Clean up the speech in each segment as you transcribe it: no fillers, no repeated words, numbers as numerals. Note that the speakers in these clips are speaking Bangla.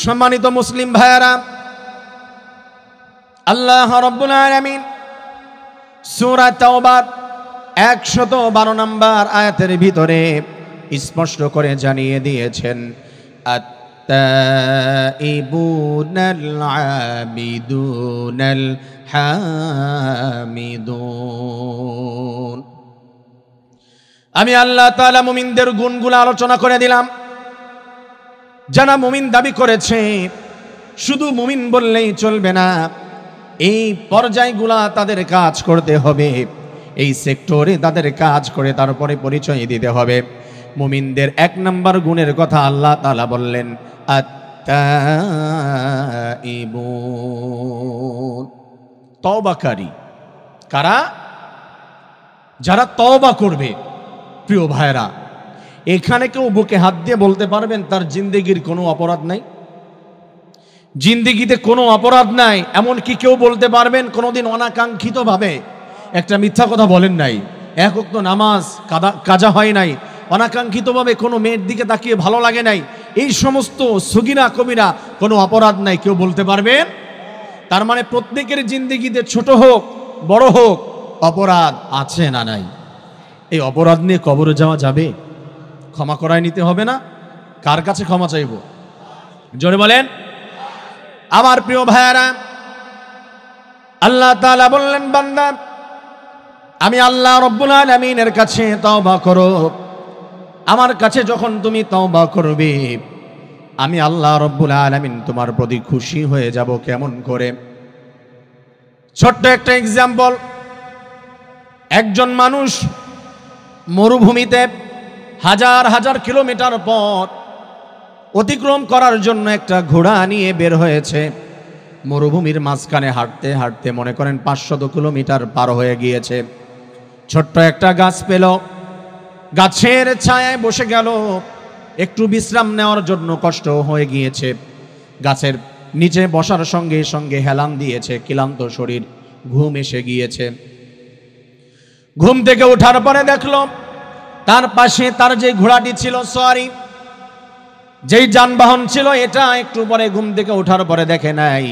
সম্মানিত মুসলিম ভাইয়েরা, আল্লাহ রাব্বুল আলামিন সূরা তাওবা 112 নম্বর আয়াতের ভিতরে স্পষ্ট করে জানিয়ে দিয়েছেন, আত-তাইবুনাল আবিদুনাল হামিদুন। আমি আল্লাহ তাআলা মুমিনদের গুণগুলো আলোচনা করে দিলাম। যারা মুমিন দাবি করেছে, শুধু মুমিন বললেই চলবে না, এই পর্যায়গুলা তাদের কাজ করতে হবে, এই সেক্টরে তাদের কাজ করে তারপরে পরিচয় দিতে হবে। মুমিনদের 1 নম্বর গুণের কথা আল্লাহ তাআলা বললেন, আত-তাইবুন। তওবাকারী কারা? যারা তওবা করবে। প্রিয় ভাইরা, এখানে কেউ বুকে হাত দিয়ে বলতে পারবেন তার জিন্দেগির কোনো অপরাধ নাই? জিন্দেগিতে কোনো অপরাধ নাই, এমন কি কেউ বলতে পারবেন কোনোদিন অনাকাঙ্ক্ষিতভাবে একটা মিথ্যা কথা বলেন নাই, এক ওয়াক্ত নামাজ কাজা হয় নাই, অনাকাঙ্ক্ষিতভাবে কোনো মেয়ের দিকে তাকিয়ে ভালো লাগে নাই, এই সমস্ত সগীরা কবিরা কোনো অপরাধ নাই, কেউ বলতে পারবেন? তার মানে প্রত্যেকের জিন্দেগিতে ছোট হোক বড় হোক অপরাধ আছে না নাই? এই অপরাধ নিয়ে কবরে যাওয়া যাবে? ক্ষমা করায় নিতে হবে না? কার কাছে ক্ষমা চাইব? জোরে বলেন। আমার প্রিয় ভাইয়ারা, আল্লাহ তাআলা বললেন, বান্দা আমি আল্লাহ রাব্বুল আলামিনের কাছে তওবা করো। আমার কাছে যখন তুমি তওবা করবে, আমি আল্লাহ রাব্বুল আলামিন তোমার প্রতি খুশি হয়ে যাব। কেমন করে? ছোট্ট একটা এক্সাম্পল। একজন মানুষ মরুভূমিতে হাজার হাজার কিলোমিটার পথ অতিক্রম করার জন্য একটা ঘোড়া নিয়ে বের হয়েছে। মরুভূমির মাঝখানে হাঁটতে হাঁটতে মনে করেন 500 কিলোমিটার পার হয়ে গিয়েছে। ছোট্ট একটা গাছ পেল, গাছের ছায়ায় বসে গেল। একটু বিশ্রাম নেওয়ার জন্য কষ্ট হয়ে গিয়েছে, গাছের নিচে বসার সঙ্গে সঙ্গে হেলান দিয়েছে, ক্লান্ত শরীর, ঘুম এসে গিয়েছে। ঘুম থেকে ওঠার পরে দেখলো তার পাশে তার যে ঘোড়াটি ছিল, সরি যেই যানবাহন ছিল, এটা একটু পরে ঘুম থেকে ওঠার পরে দেখে নাই,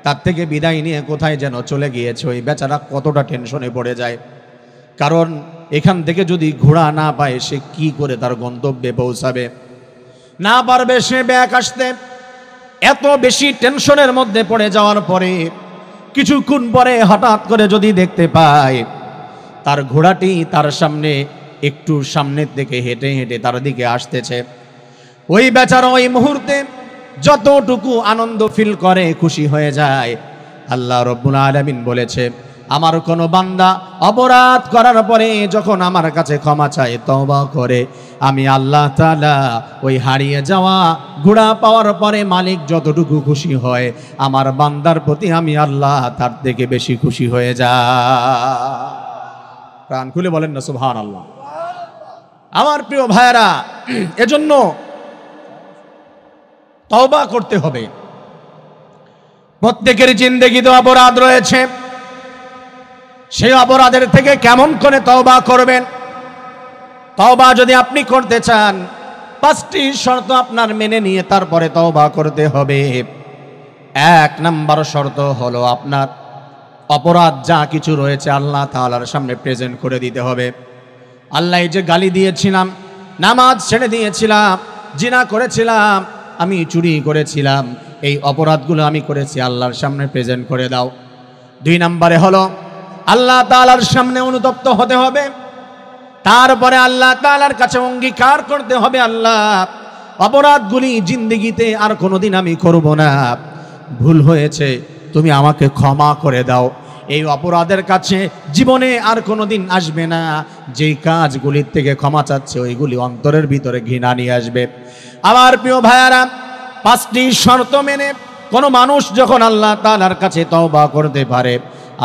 তার থেকে বিদায় নিয়ে কোথায় যেন চলে গিয়েছে। ওই বেচারা কতটা টেনশনে পড়ে যায়, কারণ এখান থেকে যদি ঘোড়া না পায় সে কি করে তার গন্তব্যে পৌঁছাবে? না পারবে সে ব্যাক আসতে। এত বেশি টেনশনের মধ্যে পড়ে যাওয়ার পরে কিছুক্ষণ পরে হঠাৎ করে যদি দেখতে পায় তার ঘোড়াটি তার সামনে একটু সামনের দিকে হেঁটে হেঁটে তার দিকে আসতেছে, ওই বেচারা ওই মুহূর্তে যতটুকু আনন্দ ফিল করে, খুশি হয়ে যায়। আল্লাহ রাব্বুল আলামিন বলেছে, আমার কোনো বান্দা অপরাধ করার পরে যখন আমার কাছে ক্ষমা চায়, তওবা করে, আমি আল্লাহ তাআলা ওই হারিয়ে যাওয়া ঘোড়া পাওয়ার পরে মালিক যতটুকু খুশি হয়, আমার বান্দার প্রতি আমি আল্লাহ তার থেকে বেশি খুশি হয়ে যায়। প্রাণ খুলে বলেন না সুবহানাল্লাহ। আমার প্রিয় ভাইয়েরা, এজন্য তওবা করতে হবে। প্রত্যেকের জিন্দেগিতে অপরাধ রয়েছে, সেই অপরাধের থেকে কেমন করে তওবা করবেন? তওবা যদি আপনি করতে চান, 5টি শর্ত আপনার মেনে নিয়ে তারপরে তওবা করতে হবে। 1 নম্বর শর্ত হলো আপনার অপরাধ যা কিছু রয়েছে আল্লাহ তাআলার সামনে প্রেজেন্ট করে দিতে হবে। আল্লাহ, এই যে গালি দিয়েছিলাম, নামাজ ছেড়ে দিয়েছিলাম, জিনা করেছিলাম, আমি চুরি করেছিলাম, এই অপরাধগুলো আমি করেছি, আল্লাহর সামনে প্রেজেন্ট করে দাও। 2 নম্বরে হলো আল্লাহ তাআলার সামনে অনুতপ্ত হতে হবে। তারপরে আল্লাহ তাআলার কাছে অঙ্গীকার করতে হবে, আল্লাহ অপরাধগুলি জিন্দেগিতে আর কোনোদিন আমি করব না, ভুল হয়েছে, তুমি আমাকে ক্ষমা করে দাও। এই অপরাধের কাছে জীবনে আর কোনোদিন আসবে না। যেই কাজগুলির থেকে ক্ষমা চাচ্ছে ওইগুলি অন্তরের ভিতরে ঘৃণা নিয়ে আসবে। আমার প্রিয় ভাইয়ারা, 5টি শর্ত মেনে কোনো মানুষ যখন আল্লাহ তাআলার কাছে তওবা করতে পারে,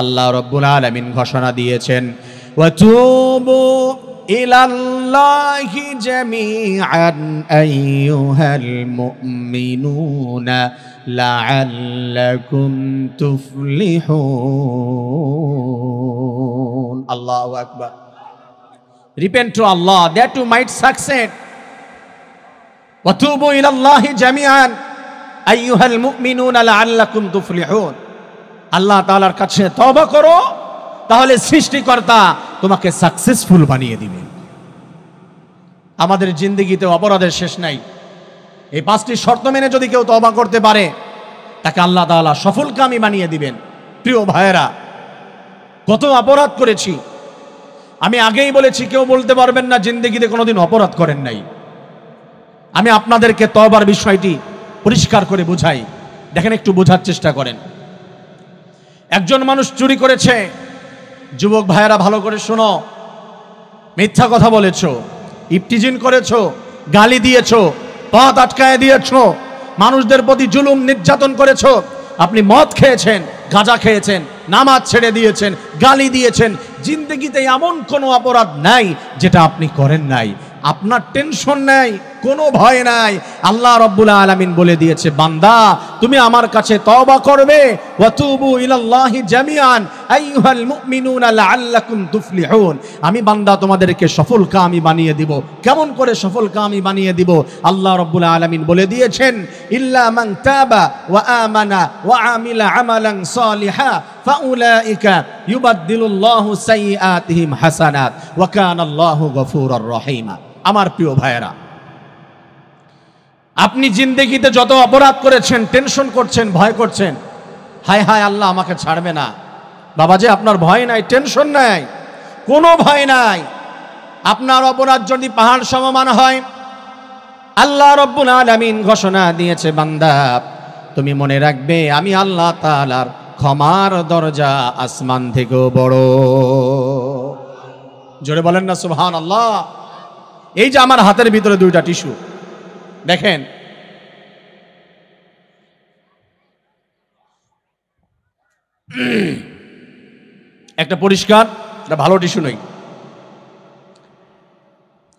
আল্লাহ রাব্বুল আলামিন ঘোষণা দিয়েছেন, ওয়াতুবু ইলাল্লাহি জামিআন আইয়ুহাল মুমিনুনা লাআল্লাকুম তুফলিহুন। আল্লাহু আকবার। Repent to Allah that you might succeed. ওয়াতুবু ইলাল্লাহি জামিআন, আইয়ুহাল মুমিনুনা লাআল্লাকুম তুফলিহুন। আল্লাহ তাআলার কাছে তওবা করো, তাহলে সৃষ্টিকর্তা তোমাকে সাকসেসফুল বানিয়ে দিবেন। আমাদের জিন্দেগিতে অপরাধের শেষ নাই। এই 5টি শর্ত মেনে যদি কেউ তওবা করতে পারে, তাকে আল্লাহ তাআলা সফলকামী বানিয়ে দিবেন। প্রিয় ভাইয়েরা, কত অপরাধ করেছি। আমি আগেই বলেছি, কেউ বলতে পারবেন না জিন্দেগিতে কোনোদিন অপরাধ করেন নাই। আমি আপনাদেরকে তওবার বিষয়টি পরিষ্কার করে বুঝাই, দেখেন, একটু বোঝার চেষ্টা করেন। একজন মানুষ চুরি করেছে। যুবক ভাইয়েরা ভালো করে শোনো, মিথ্যা কথা বলেছো, ইফটিজিন করেছো, গালি দিয়েছো, পথ আটকায় দিয়েছো, মানুষদের প্রতি জুলুম নির্যাতন করেছো, আপনি মদ খেয়েছেন, গাঁজা খেয়েছেন, নামাজ ছেড়ে দিয়েছেন, গালি দিয়েছেন। জিন্দেগিতে এমন কোনো অপরাধ নাই যেটা আপনি করেন নাই। আপনার টেনশন নাই, কোনো ভয় নাই। আল্লাহ রাব্বুল আলামিন বলে দিয়েছে, বান্দা তুমি আমার কাছে তওবা করবে, ওয়াতুবু ইলাল্লাহি জামিআন আইয়ুহাল মুমিনুনা লাআল্লাকুম তুফলিহুন। আমি বান্দা তোমাদেরকে সফলকামী বানিয়ে দিব। কেমন করে সফলকামী বানিয়ে দিব? আল্লাহ রাব্বুল আলামিন বলে দিয়েছেন, ইল্লা মান তাবা ওয়া আমানা ওয়া আমিলা আমালান সালিহা ফাউলাইকা ইউবাদদিলুল্লাহু সাইয়্যাতিহিম হাসানাত ওয়া কানাল্লাহু গফুরুর রহিমা। আমার প্রিয় ভাইয়েরা, আপনি জিন্দেগিতে যত অপরাধ করেছেন, টেনশন করছেন, ভয় করছেন, হায় হায় আল্লাহ আমাকে ছাড়বে না। বাবাজি, আপনার ভয় নাই, টেনশন নাই, কোনো ভয় নাই। আপনার অপরাধ যদি পাহাড় সমমান হয়, আল্লাহ রাব্বুল আলামিন ঘোষণা দিয়েছে, বান্দা তুমি মনে রাখবে আমি আল্লাহ তাআলার ক্ষমার দরজা আসমান থেকেও বড়। জোরে বলেন না সুবহানাল্লাহ। এই যে আমার হাতের ভিতরে 2টা টিস্যু, দেখেন, একটা পরিষ্কার, এটা ভালো টিস্যু নই,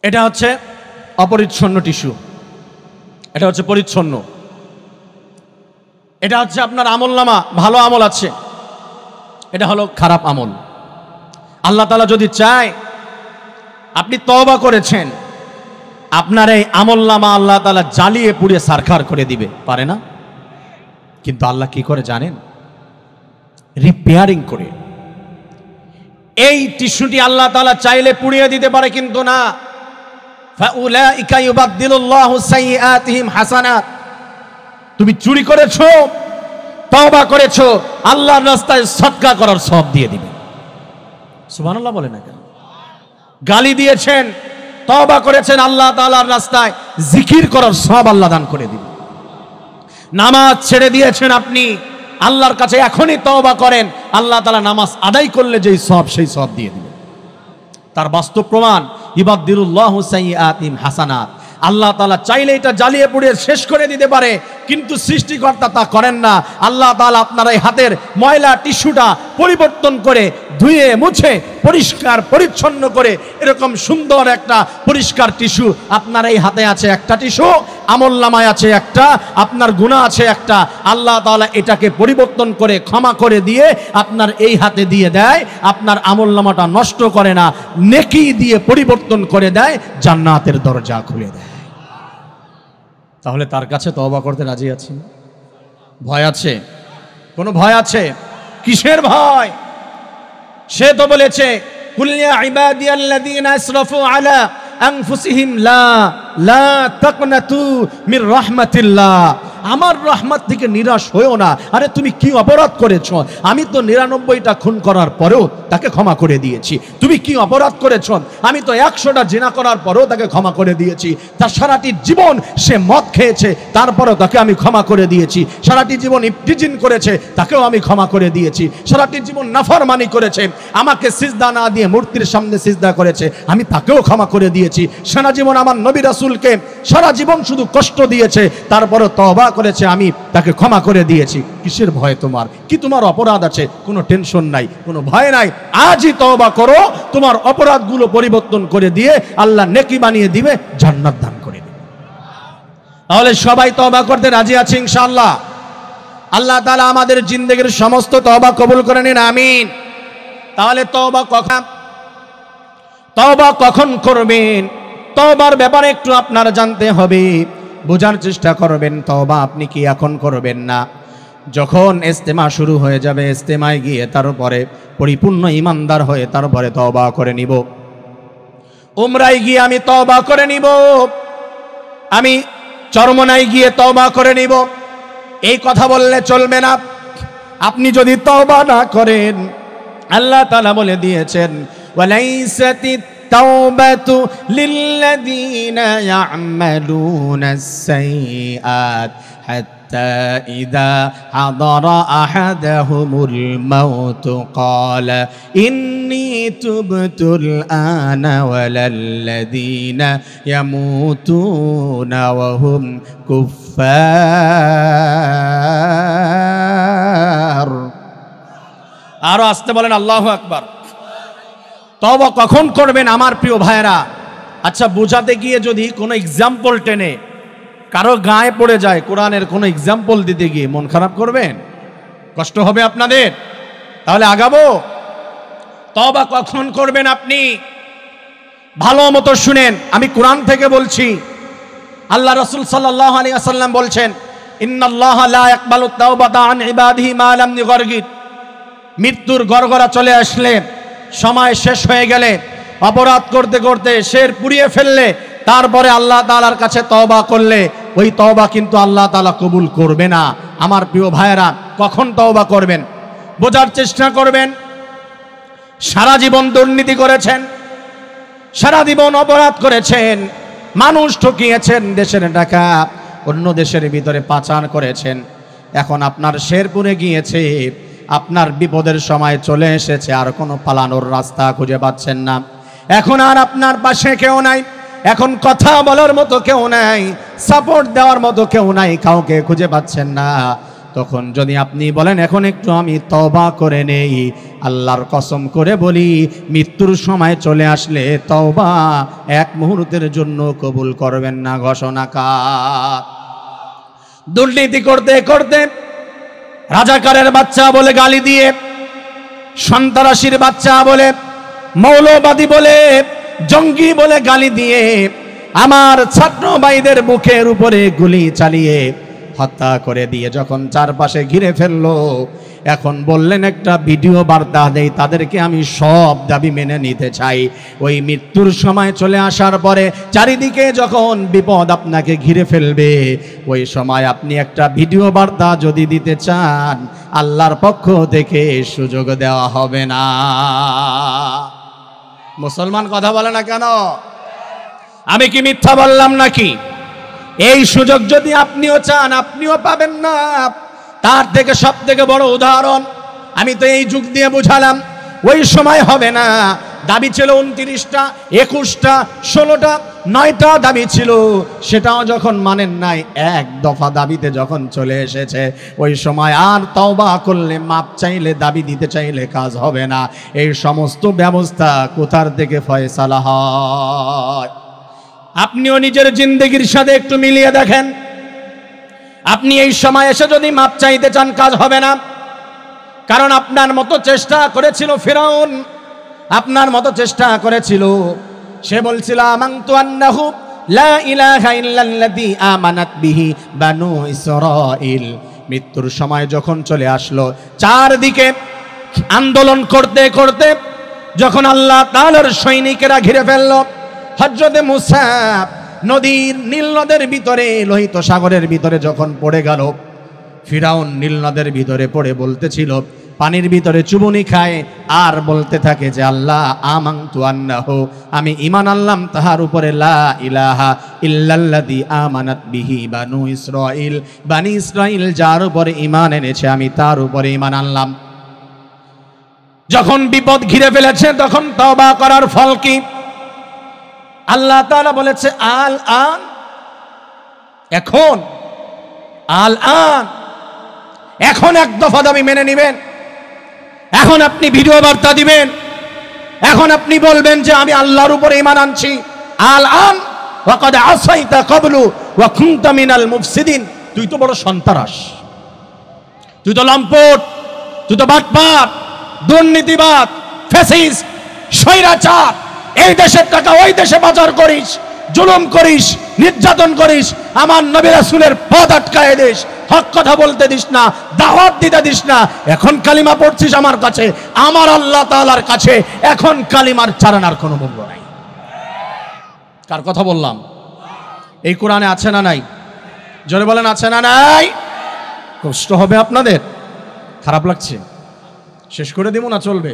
এটা হচ্ছে অপরিচ্ছন্ন টিস্যু, এটা হচ্ছে পরিচ্ছন্ন। এটা হচ্ছে আপনার আমলনামা, ভালো আমল আছে, এটা হলো খারাপ আমল। আল্লাহ তাআলা যদি চায়, আপনি তওবা করেছেন, আপনার এই আমলনামা আল্লাহ তাআলা জ্বালিয়ে পুড়িয়ে সারখার করে দিবে, পারে না? কিন্তু আল্লাহ কি করে জানেন? রিপেয়ারিং করে। এই টিস্যুটি আল্লাহ তাআলা চাইলে পুড়িয়ে দিতে পারে, কিন্তু না। ফাউলাইকা ইউবাদদিলুল্লাহু সাইয়্যাতিহিম হাসানাত। তুমি চুরি করেছো, তওবা করেছো, আল্লাহর রাস্তায় সদকা করার সওয়াব দিয়ে দিবে। সুবহানাল্লাহ বলে না কেন? গালি দিয়েছেন, তওবা করেছেন, আল্লাহ তাআলার রাস্তায় জিকির করার সওয়াব আল্লাহ দান করে দিবে। নামাজ ছেড়ে দিয়েছেন আপনি, আল্লাহর কাছে এখনই তওবা করেন, আল্লাহ তাআলা নামাজ আদায় করলে যেই সওয়াব, সেই সওয়াব দিয়ে দিবে। তার বাস্তব প্রমাণ, ইবাদদিলুল্লাহু সাইয়্যাতিহিম হাসানাত। আল্লাহ তাআলা চাইলে এটা জ্বালিয়ে পুড়িয়ে শেষ করে দিতে পারে, কিন্তু সৃষ্টিকর্তা তা করেন না। আল্লাহ তাআলা আপনার এই হাতের ময়লা টিস্যুটা পরিবর্তন করে, ধুয়ে মুছে পরিষ্কার পরিচ্ছন্ন করে, এরকম সুন্দর একটা পরিষ্কার টিস্যু আপনার এই হাতে আছে, একটা টিস্যু, আমলনামায় আছে একটা, আপনার গুনাহ আছে একটা। আল্লাহ তাআলা এটাকে পরিবর্তন করে, ক্ষমা করে দিয়ে আপনার এই হাতে দিয়ে দেয়। আপনার আমলনামাটা নষ্ট করে না, নেকি দিয়ে পরিবর্তন করে দেয়, জান্নাতের দরজা খুলে দেয়। তাহলে তার কাছে তওবা করতে রাজি আছেন? ভয় আছে? কোনো ভয় আছে? কিসের ভয়? সে তো বলেছে, কুল ইয়া ইবাদিয়াল্লাযীনা আসরাফু আলা আনফুসিহিম লা তাকনাতু মির রাহমাতিল্লাহ। আমার রহমত থেকে নিরাশ হয়েও না। আরে তুমি কি অপরাধ করেছো? আমি তো 99টা খুন করার পরেও তাকে ক্ষমা করে দিয়েছি। তুমি কি অপরাধ করেছো? আমি তো 100টা জিনা করার পরেও তাকে ক্ষমা করে দিয়েছি। তার সারাটি জীবন সে মদ খেয়েছে, তারপরেও তাকে আমি ক্ষমা করে দিয়েছি। সারাটি জীবন ইফতিজিন করেছে, তাকেও আমি ক্ষমা করে দিয়েছি। সারাটি জীবন নাফরমানি করেছে, আমাকে সিজদা না দিয়ে মূর্তির সামনে সিজদা করেছে, আমি তাকেও ক্ষমা করে দিয়েছি। সারা জীবন আমার নবী রাসূলকে সারা জীবন শুধু কষ্ট দিয়েছে, তারপরেও তওবা করেছে, আমি তাকে ক্ষমা করে দিয়েছি। কিসের ভয় তোমার? কি তোমার অপরাধ আছে? কোনো টেনশন নাই, কোনো ভয় নাই। আজই তওবা করো, তোমার অপরাধগুলো পরিবর্তন করে দিয়ে আল্লাহ নেকি বানিয়ে দিবে, জান্নাত দান করে দিবে। তাহলে সবাই তওবা করতে রাজি আছে ইনশাআল্লাহ? আল্লাহ তাআলা আমাদের জিন্দেগির সমস্ত তওবা কবুল করে নিন, আমিন। তাহলে তওবা কখন করবেন? তওবার ব্যাপারে একটু আপনার জানতে হবে। বোঝার চেষ্টা করবেন তওবা আপনি কি এখন করবেন না? যখন ইজতেমা শুরু হয়ে যাবে, ইজতেমায় গিয়ে তারপরে পরিপূর্ণ ইমানদার হয়ে তারপরে তওবা করে নিব। উমরায় গিয়ে আমি তওবা করে নিব, আমি চরমনায় গিয়ে তওবা করে নিব, এই কথা বললে চলবে না। আপনি যদি তওবা না করেন, আল্লাহ তাআলা বলে দিয়েছেন ওয়ালাইসাতিত তাওবাতু লিল্লাযীনা ইয়া'মালুনাস সাইয়্যাত হাত্তা ইযা হাদারা আহাদাহুমুল মাউতু ক্বালা ইন্নী তুবতুল আনা ওয়ালাল্লাযীনা ইয়ামুতুনা ওয়া হুম কুফফার। আরো আসতে বলেন আল্লাহু আকবার। তওবা কখন করবেন আমার প্রিয় ভাইরা? আচ্ছা, বোঝাতে গিয়ে যদি কোনো এক্সাম্পল টেনে কারো গায়ে পড়ে যায়, কোরআনের কোনো এক্সাম্পল দিতে গিয়ে মন খারাপ করবেন? কষ্ট হবে আপনাদের? তাহলে আগাবো। তওবা কখন করবেন আপনি ভালো মতো শুনেন, আমি কোরআন থেকে বলছি। আল্লাহ রাসূল সাল্লাল্লাহু আলাইহি ওয়াসাল্লাম বলছেন ইন্নাল্লাহা লা ইয়াকবালু তাওবাতা আন ইবাদিহি মা লাম ইউগারগির। মৃত্যুর গড়গড়া চলে আসলে, সময় শেষ হয়ে গেলে, অপরাধ করতে করতে শের পুড়িয়ে ফেললে, তারপরে আল্লাহ তাআলার কাছে তওবা করলে ওই তওবা কিন্তু আল্লাহ তাআলা কবুল করবে না। আমার প্রিয় ভাইয়েরা, কখন তওবা করবেন বোঝার চেষ্টা করবেন। সারা জীবন দুর্নীতি করেছেন, সারা জীবন অপরাধ করেছেন, মানুষ ঠকিয়েছেন, দেশের টাকা অন্য দেশের ভিতরে পাচার করেছেন। এখন আপনার শেরপুরে গিয়েছে, আপনার বিপদের সময় চলে এসেছে, আর কোনো পালানোর রাস্তা খুঁজে পাচ্ছেন না। এখন আর আপনার পাশে কেউ নাই, এখন কথা বলার মতো কেউ নাই, সাপোর্ট দেওয়ার মতো কেউ নাই, কাউকে খুঁজে পাচ্ছেন না। তখন যদি আপনি বলেন এখন একটু আমি তওবা করে নেই, আল্লাহর কসম করে বলি মৃত্যুর সময় চলে আসলে তওবা এক মুহূর্তের জন্য কবুল করবেন না। ঘোষণাকার। দুর্নীতি করতে করতে, রাজাকারের বাচ্চা বলে গালি দিয়ে, সন্ত্রাসীর বাচ্চা বলে, মৌলবাদী বলে, জঙ্গি বলে গালি দিয়ে, আমার ছাত্র ভাইদের মুখের উপরে গুলি চালিয়ে হত্যা করে দিয়ে যখন চারপাশে ঘিরে ফেললো, এখন বললেন একটা ভিডিও বার্তা দেই, তাদেরকে আমি সব দাবি মেনে নিতে চাই। ওই মৃত্যুর সময় চলে আসার পরে চারিদিকে যখন বিপদ আপনাকে ঘিরে ফেলবে, ওই সময় আপনি একটা ভিডিও বার্তা যদি দিতে চান, আল্লাহর পক্ষ থেকে সুযোগ দেওয়া হবে না। মুসলমান কথা বলে না কেন? আমি কি মিথ্যা বললাম নাকি? এই সুযোগ যদি আপনিও চান, আপনিও পাবেন না। তার থেকে সব থেকে বড় উদাহরণ আমি তো এই যুগ দিয়ে বুঝালাম, ওই সময় হবে না। দাবি ছিল 29টা, 21টা, 16টা, 9টা দাবি ছিল, সেটাও যখন মানেন নাই, এক দফা দাবিতে যখন চলে এসেছে, ওই সময় আর তওবা করলে, মাপ চাইলে, দাবি দিতে চাইলে কাজ হবে না। এই সমস্ত ব্যবস্থা কোথার থেকে ফয়সালা হয়? আপনিও নিজের জিন্দেগির সাথে একটু মিলিয়ে দেখেন। আপনি এই সময় এসে যদি মাপ চাইতে চান, কাজ হবে না। কারণ আপনার মতো চেষ্টা করেছিল ফিরআউন, আপনার মতো চেষ্টা করেছিল। সে বলছিল আমানতু আন্নাহু লা ইলাহা ইল্লাল্লাযী আমানাত বিহি বানু ইসরাঈল। মৃত্যুর সময় যখন চলে আসলো, চারদিকে আন্দোলন করতে করতে যখন আল্লাহ তাআলার সৈনিকেরা ঘিরে ফেলল, হযরতে মুসা নদীর, নীল নদের ভিতরে, লোহিত সাগরের ভিতরে যখন পড়ে গেল, ফিরআউন নীল নদের ভিতরে পড়ে বলতেছিল, পানির ভিতরে চুবুনি খায় আর বলতে থাকে যে আল্লাহ আমানতু আন্নাহু, আমি ঈমান আনলাম তাহার উপরে, লা ইলাহা ইল্লাল্লাযী আমানাত বিহি বানু ইসরাঈল, বানি ইসরাঈল যার উপরে ঈমান এনেছে আমি তার উপরে ঈমান আনলাম। যখন বিপদ ঘিরে ফেলেছে তখন তওবা করার ফল কি? আল্লাহ তাআলা বলেছে আল আন, এখন, আল আন, এখন এক দফা দাবি মেনে নেবেন। এখন আপনি ভিডিও বার্তা দিবেন, এখন আপনি বলবেন যে আমি আল্লাহর উপরে ঈমান আনছি। আল আন ওয়া ক্বাদ আসাইতা ক্বাবলু ওয়া কুনতা মিনাল মুফসিদিন। তুই তো বড় সন্ত্রাস, তুই তো লম্পট, তুই তো বাটপার, দুর্নীতিবাদ, ফ্যাসিস্ট, স্বৈরাচার, এই দেশের টাকা ওই দেশে পাচার করিস, জুলুম করিস, নির্যাতন করিস, আমার নবী রাসূলের পথ আটকায় দিস, হক কথা বলতে দিস না, দাওয়াত দিতে দিস না। এখন কালিমা পড়ছিস আমার কাছে, আমার আল্লাহ তাআলার কাছে এখন কালিমার চারানার কোনো মূল্য নাই। কার কথা বললাম? এই কোরআনে আছে না নাই? জোরে বলেন আছে না নাই? কষ্ট হবে আপনাদের? খারাপ লাগছে? শেষ করে দিব না চলবে?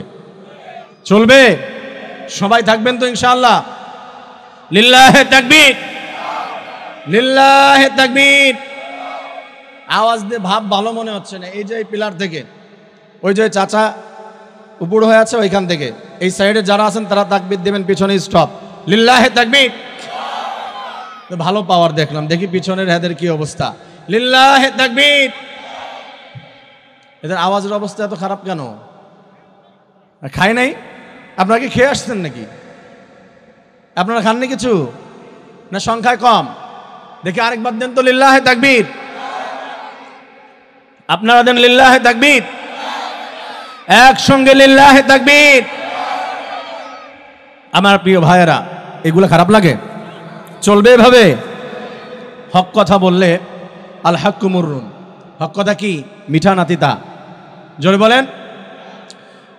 চলবে? সবাই থাকবেন তো ইনশাআল্লাহ? লিল্লাহে তাকবীর, লিল্লাহে তাকবীর। আওয়াজ দিয়ে ভাব ভালো মনে হচ্ছে না। এই যে এই পিলার থেকে, ওই যে চাচা উপর হয়ে আছে ওইখান থেকে, এই সাইডে যারা আছেন তারা তাকবীর দিবেন, পিছনে স্টপ। লিল্লাহে তাকবীর। ভালো পাওয়ার দেখলাম, দেখি পিছনের হেদের কি অবস্থা। লিল্লাহে তাকবীর। এদের আওয়াজের অবস্থা এত খারাপ কেন? খায় নাই? আপনারা কি খেয়ে আসছেন নাকি? আপনারা খাননি কিছু? না সংখ্যায় কম? দেখি আরেকবার দেন তো লিল্লাহে তাকবীর। আপনারা দেন লিল্লাহে তাকবীর, একসঙ্গে লিল্লাহে তাকবীর। আমার প্রিয় ভাইয়েরা, এগুলো খারাপ লাগে? চলবে এভাবে? হক কথা বললে আল হাক্কু মুররুন, হক কথা কি মিঠা না তিতা? জোরে বলেন।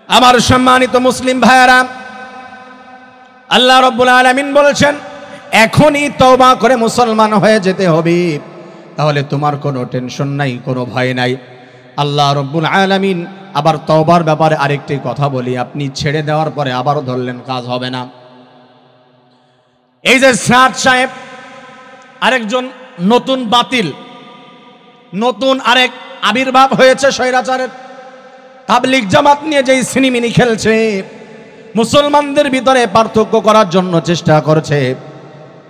আমার সম্মানিত মুসলিম ভাইয়েরা, আল্লাহ রাব্বুল আলামিন বলেছেন এখনই তওবা করে মুসলমান হয়ে যেতে হবে, তাহলে তোমার কোনো টেনশন নাই, কোনো ভয় নাই। আল্লাহ রাব্বুল আলামিন আবার তওবার ব্যাপারে আরেকটি কথা বলি, আপনি ছেড়ে দেওয়ার পরে আবারও ধরলেন, কাজ হবে না। এই যে সাদ সাহেব আরেকজন নতুন বাতিল, নতুন আরেক আবির্ভাব হয়েছে স্বৈরাচারের। তাবলীগ জামাত নিয়ে যেই সিনেমিনি খেলছে, মুসলমানদের ভিতরে পার্থক্য করার জন্য চেষ্টা করছে,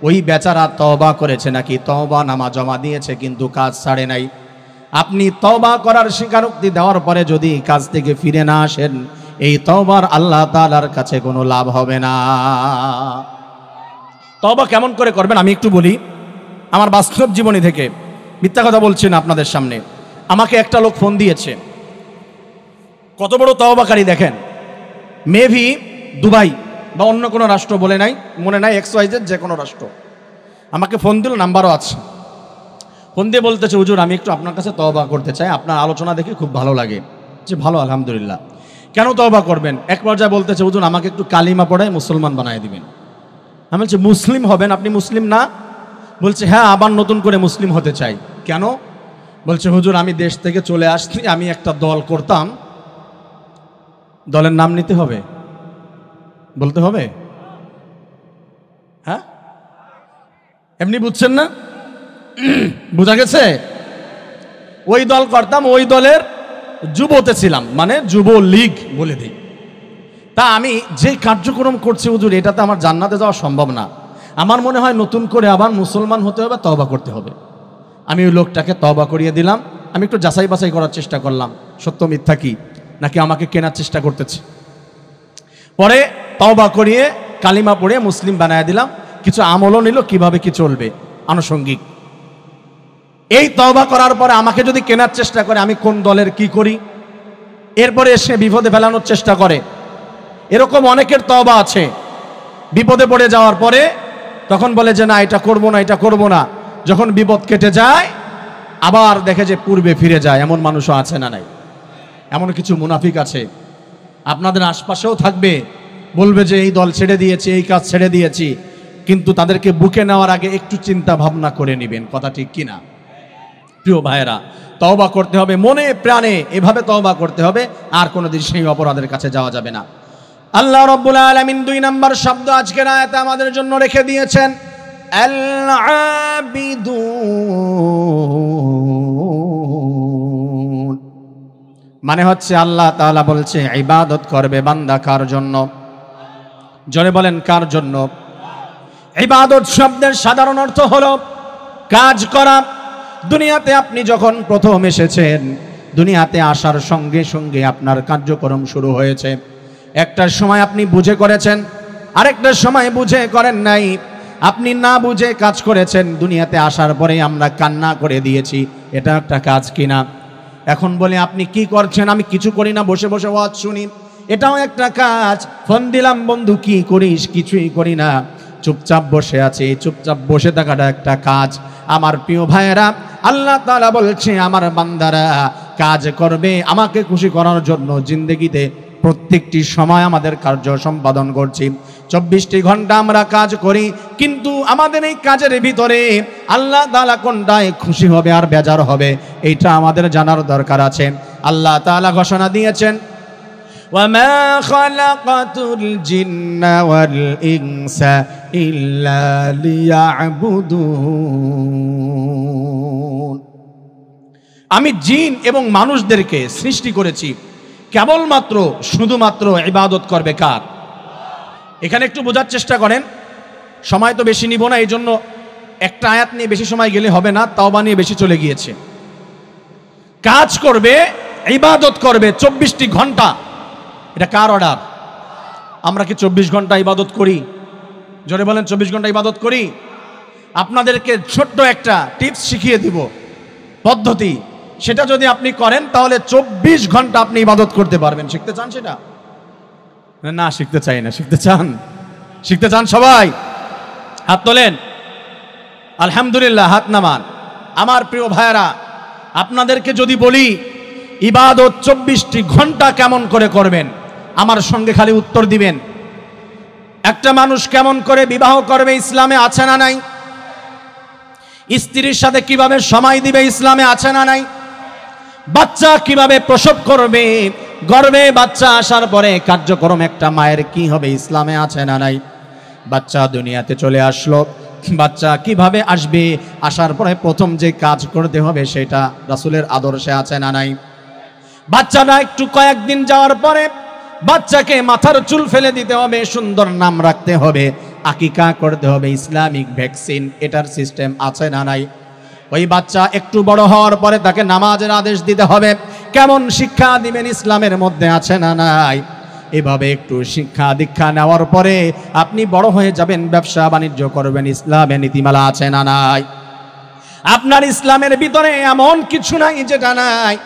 ওই বেচারা তওবা করেছে নাকি তওবা নামা জমা দিয়েছে কিন্তু কাজ ছাড়ে নাই। আপনি তওবা করার স্বীকারোক্তি দেওয়ার পরে যদি কাজ থেকে ফিরে না আসেন, এই তওবার আল্লাহ তাআলার কাছে কোনো লাভ হবে না। তওবা কেমন করে করবেন আমি একটু বলি, আমার বাস্তব জীবনী থেকে, মিথ্যা কথা বলছি না আপনাদের সামনে। আমাকে একটা লোক ফোন দিয়েছে, কত বড় তওবাকারী দেখেন, মেবি দুবাই বা অন্য কোনো রাষ্ট্র, বলে নাই, মনে নাই, XYZ যে কোনো রাষ্ট্র। আমাকে ফোন দিল, নাম্বারও আছে। ফোন দিয়ে বলতেছে, হুজুর আমি একটু আপনার কাছে তওবা করতে চাই, আপনার আলোচনা দেখে খুব ভালো লাগে। যে ভালো, আলহামদুলিল্লাহ। কেন তওবা করবেন? এক পর্যায়ে বলতেছে, হুজুর আমাকে একটু কালিমা পড়ায় মুসলমান বানায় দিবেন। আমি বলছি মুসলিম হবেন? আপনি মুসলিম না? বলছে হ্যাঁ, আবার নতুন করে মুসলিম হতে চাই। কেন? বলছে হুজুর আমি দেশ থেকে চলে আসছি, আমি একটা দল করতাম, দলের নাম নিতে হবে, বলতে হবে? হ্যাঁ, এমনি বুঝছেন না? বুঝা গেছে? ওই দল করতাম, ওই দলের যুবতে ছিলাম, মানে যুবলীগ বলে দিই। তা আমি যে কার্যক্রম করছি হুজুর, এটাতে আমার জান্নাতে যাওয়া সম্ভব না। আমার মনে হয় নতুন করে আবার মুসলমান হতে হবে, তওবা করতে হবে। আমি ওই লোকটাকে তওবা করিয়ে দিলাম। আমি একটু যাচাই বাছাই করার চেষ্টা করলাম, সত্য মিথ্যা কি, নাকি আমাকে কেনার চেষ্টা করতেছে। পরে তওবা করিয়ে কালিমা পড়ে মুসলিম বানায় দিলাম। কিছু আমলও নিল, কিভাবে কি চলবে আনুষঙ্গিক। এই তওবা করার পরে আমাকে যদি কেনার চেষ্টা করে, আমি কোন দলের কি করি, এরপরে এসে বিপদে ফেলানোর চেষ্টা করে। এরকম অনেকের তওবা আছে, বিপদে পড়ে যাওয়ার পরে তখন বলে যে না এটা করব না, এটা করব না। যখন বিপদ কেটে যায় আবার দেখে যে পূর্বে ফিরে যায়। এমন মানুষও আছে না নাই? এমন কিছু মুনাফিক আছে, আপনাদের আশপাশেও থাকবে, বলবে যে এই দল ছেড়ে দিয়েছি, এই কাজ ছেড়ে দিয়েছি, কিন্তু তাদেরকে বুকে নেওয়ার আগে একটু চিন্তা ভাবনা করে নেবেন। কথা ঠিক কিনা? প্রিয় ভাইয়েরা, তওবা করতে হবে মনে প্রাণে, এভাবে তওবা করতে হবে, আর কোনোদিন সেই অপরাধের কাছে যাওয়া যাবে না। আল্লাহ রাব্বুল আলামিন 2 নম্বর শব্দ আজকের আয়াতে আমাদের জন্য রেখে দিয়েছেন, আল আবিদুন। মানে হচ্ছে আল্লাহ তাআলা বলছে ইবাদত করবে বান্দা কার জন্য? জোরে বলেন কার জন্য? ইবাদত শব্দের সাধারণ অর্থ হলো কাজ করা। দুনিয়াতে আপনি যখন প্রথম এসেছেন, দুনিয়াতে আসার সঙ্গে সঙ্গে আপনার কার্যক্রম শুরু হয়েছে। একটা সময় আপনি বুঝে করেছেন, আরেকটা সময় বুঝে করেন নাই। আপনি না বুঝে কাজ করেছেন, দুনিয়াতে আসার পরে আমরা কান্না করে দিয়েছি। এটা একটা কাজ কিনা? এখন বলে আপনি কি করছেন? আমি কিছু করি না, বসে বসে ওয়াজ শুনি। এটাও একটা কাজ। ফোন দিলাম, বন্ধু কি করিস? কিছুই করি না। চুপচাপ বসে আছি। চুপচাপ বসে থাকাটা একটা কাজ। আমার প্রিয় ভাইয়েরা, আল্লাহ তাআলা বলছে আমার বান্দারা কাজ করবে আমাকে খুশি করার জন্য। জিন্দেগিতে প্রত্যেকটি সময় আমাদের কার্য সম্পাদন করছি, 24টি ঘন্টা আমরা কাজ করি, কিন্তু আমাদের এই কাজের ভিতরে আল্লাহ তাআলা কোনটায় খুশি হবে আর বেজার হবে এইটা আমাদের জানার দরকার আছে। আল্লাহ তাআলা ঘোষণা দিয়েছেন, وَمَا خَلَقْتُ الْجِنَّ وَالْإِنسَ إِلَّا لِيَعْبُدُونَ। আমি জিন এবং মানুষদেরকে সৃষ্টি করেছি কেবলমাত্র শুধুমাত্র ইবাদত করবে কার? এখানে একটু বোঝার চেষ্টা করেন, সময় তো বেশি নিব না, এই জন্য একটা আয়াত নিয়ে বেশি সময় গেলে হবে না, তাওবা নিয়ে বেশি চলে গিয়েছে। কাজ করবে, ইবাদত করবে 24টি ঘন্টা, এটা কার অর্ডার? আমরা কি 24 ঘন্টা ইবাদত করি? জোরে বলেন, 24 ঘন্টা ইবাদত করি? আপনাদেরকে ছোট্ট একটা টিপস শিখিয়ে দিব, পদ্ধতি, সেটা যদি আপনি করেন তাহলে 24 ঘন্টা আপনি ইবাদত করতে পারবেন। শিখতে চান সেটা? না শিখতে চাই না। শিখতে চান? শিখতে চান সবাই? হাত তোলেন। আলহামদুলিল্লাহ, হাত নামান। আমার প্রিয় ভাইয়েরা, আপনাদেরকে যদি বলি ইবাদত 24টি ঘন্টা কেমন করে করবেন, আমার সঙ্গে খালি উত্তর দিবেন। একটা মানুষ কেমন করে বিবাহ করবে ইসলামে আছে না নাই? স্ত্রীর সাথে কিভাবে সময় দিবে ইসলামে আছে না নাই? বাচ্চা কিভাবে প্রসব করবে, গর্ভে বাচ্চা আসার পরে কার্যক্রম একটা মায়ের কি হবে ইসলামে আছে না নাই? বাচ্চা দুনিয়াতে চলে আসলো, বাচ্চা কিভাবে আসবে, আসার পরে প্রথম যে কাজ করতে হবে সেটা রাসূলের আদর্শে আছে না নাই? বাচ্চাটা একটু কয়েকদিন যাওয়ার পরে বাচ্চাকে মাথার চুল ফেলে দিতে হবে, সুন্দর নাম রাখতে হবে, আকিকা করতে হবে, ইসলামিক ভ্যাকসিন, এটার সিস্টেম আছে না নাই? ওই বাচ্চা একটু বড় হওয়ার পরে তাকে নামাজের আদেশ দিতে হবে, কেমন শিক্ষা দিবেন ইসলামের মধ্যে আছে না নাই? এভাবে একটু শিক্ষা দীক্ষা নেওয়ার পরে আপনি বড় হয়ে যাবেন, ব্যবসা বাণিজ্য করবেন, ইসলামের নীতিমালা আছে না নাই? আপনার ইসলামের ভিতরে এমন কিছু নাই যেটা নাই,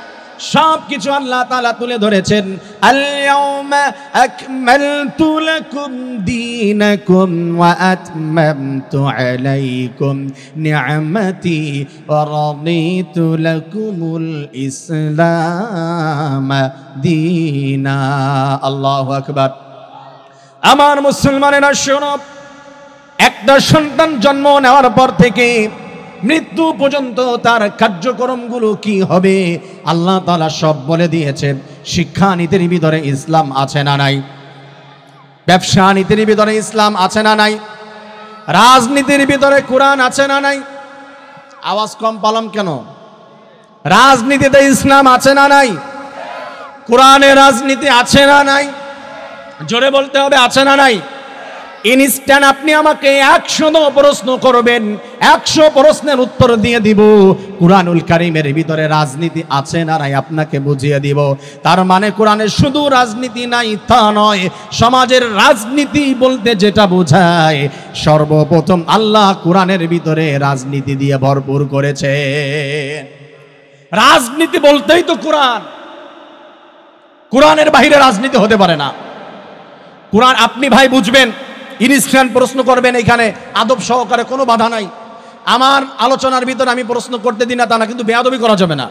সব কিছু আল্লাহ তাআলা তুলে ধরেছেন। আল-ইয়াউমা আকমালতু লাকুম দীনাকুম ওয়া আতমামতু আলাইকুম নি'মাতি ওয়া রাদিতু লাকুমুল ইসলাম দীনা। আল্লাহু আকবার। আমার মুসলমানেরা শোনো, একটা সন্তান জন্ম নেওয়ার পর থেকে মৃত্যু পর্যন্ত তার কার্যক্রমগুলো কি হবে আল্লাহ তাআলা সব বলে দিয়েছেন। শিক্ষা নীতির ভিতরে ইসলাম আছে না নাই? ব্যবসা নীতির ভিতরে ইসলাম আছে না নাই? রাজনীতির ভিতরে কোরআন আছে না নাই? আওয়াজ কম পালাম কেন? রাজনীতিতে ইসলাম আছে না নাই? কোরআনে রাজনীতি আছে না নাই? জোরে বলতে হবে, আছে না নাই? ইনস্ট্যান্ট আপনি আমাকে 100 প্রশ্ন করবেন, 100 প্রশ্নের উত্তর দিয়ে দিব। কুরআনুল কারীমের ভিতরে রাজনীতি আছে না নাই আপনাকে বুঝিয়ে দিব। তার মানে কোরআনে শুধু রাজনীতি নাই তা নয়, সমাজের রাজনীতি বলতে যেটা বোঝায় সর্বপ্রথম আল্লাহ কোরআনের ভিতরে রাজনীতি দিয়ে ভরপুর করেছে। রাজনীতি বলতেই তো কোরআন, কোরআনের বাইরে রাজনীতি হতে পারে না। কোরআন আপনি ভাই বুঝবেন, ইনস্ট্যান্ট প্রশ্ন করবেন, এখানে আদব সহকারে কোনো বাধা নাই। আমার আলোচনার ভিতরে আমি প্রশ্ন করতে দিই না তা না, কিন্তু বেয়াদবি করা যাবে না।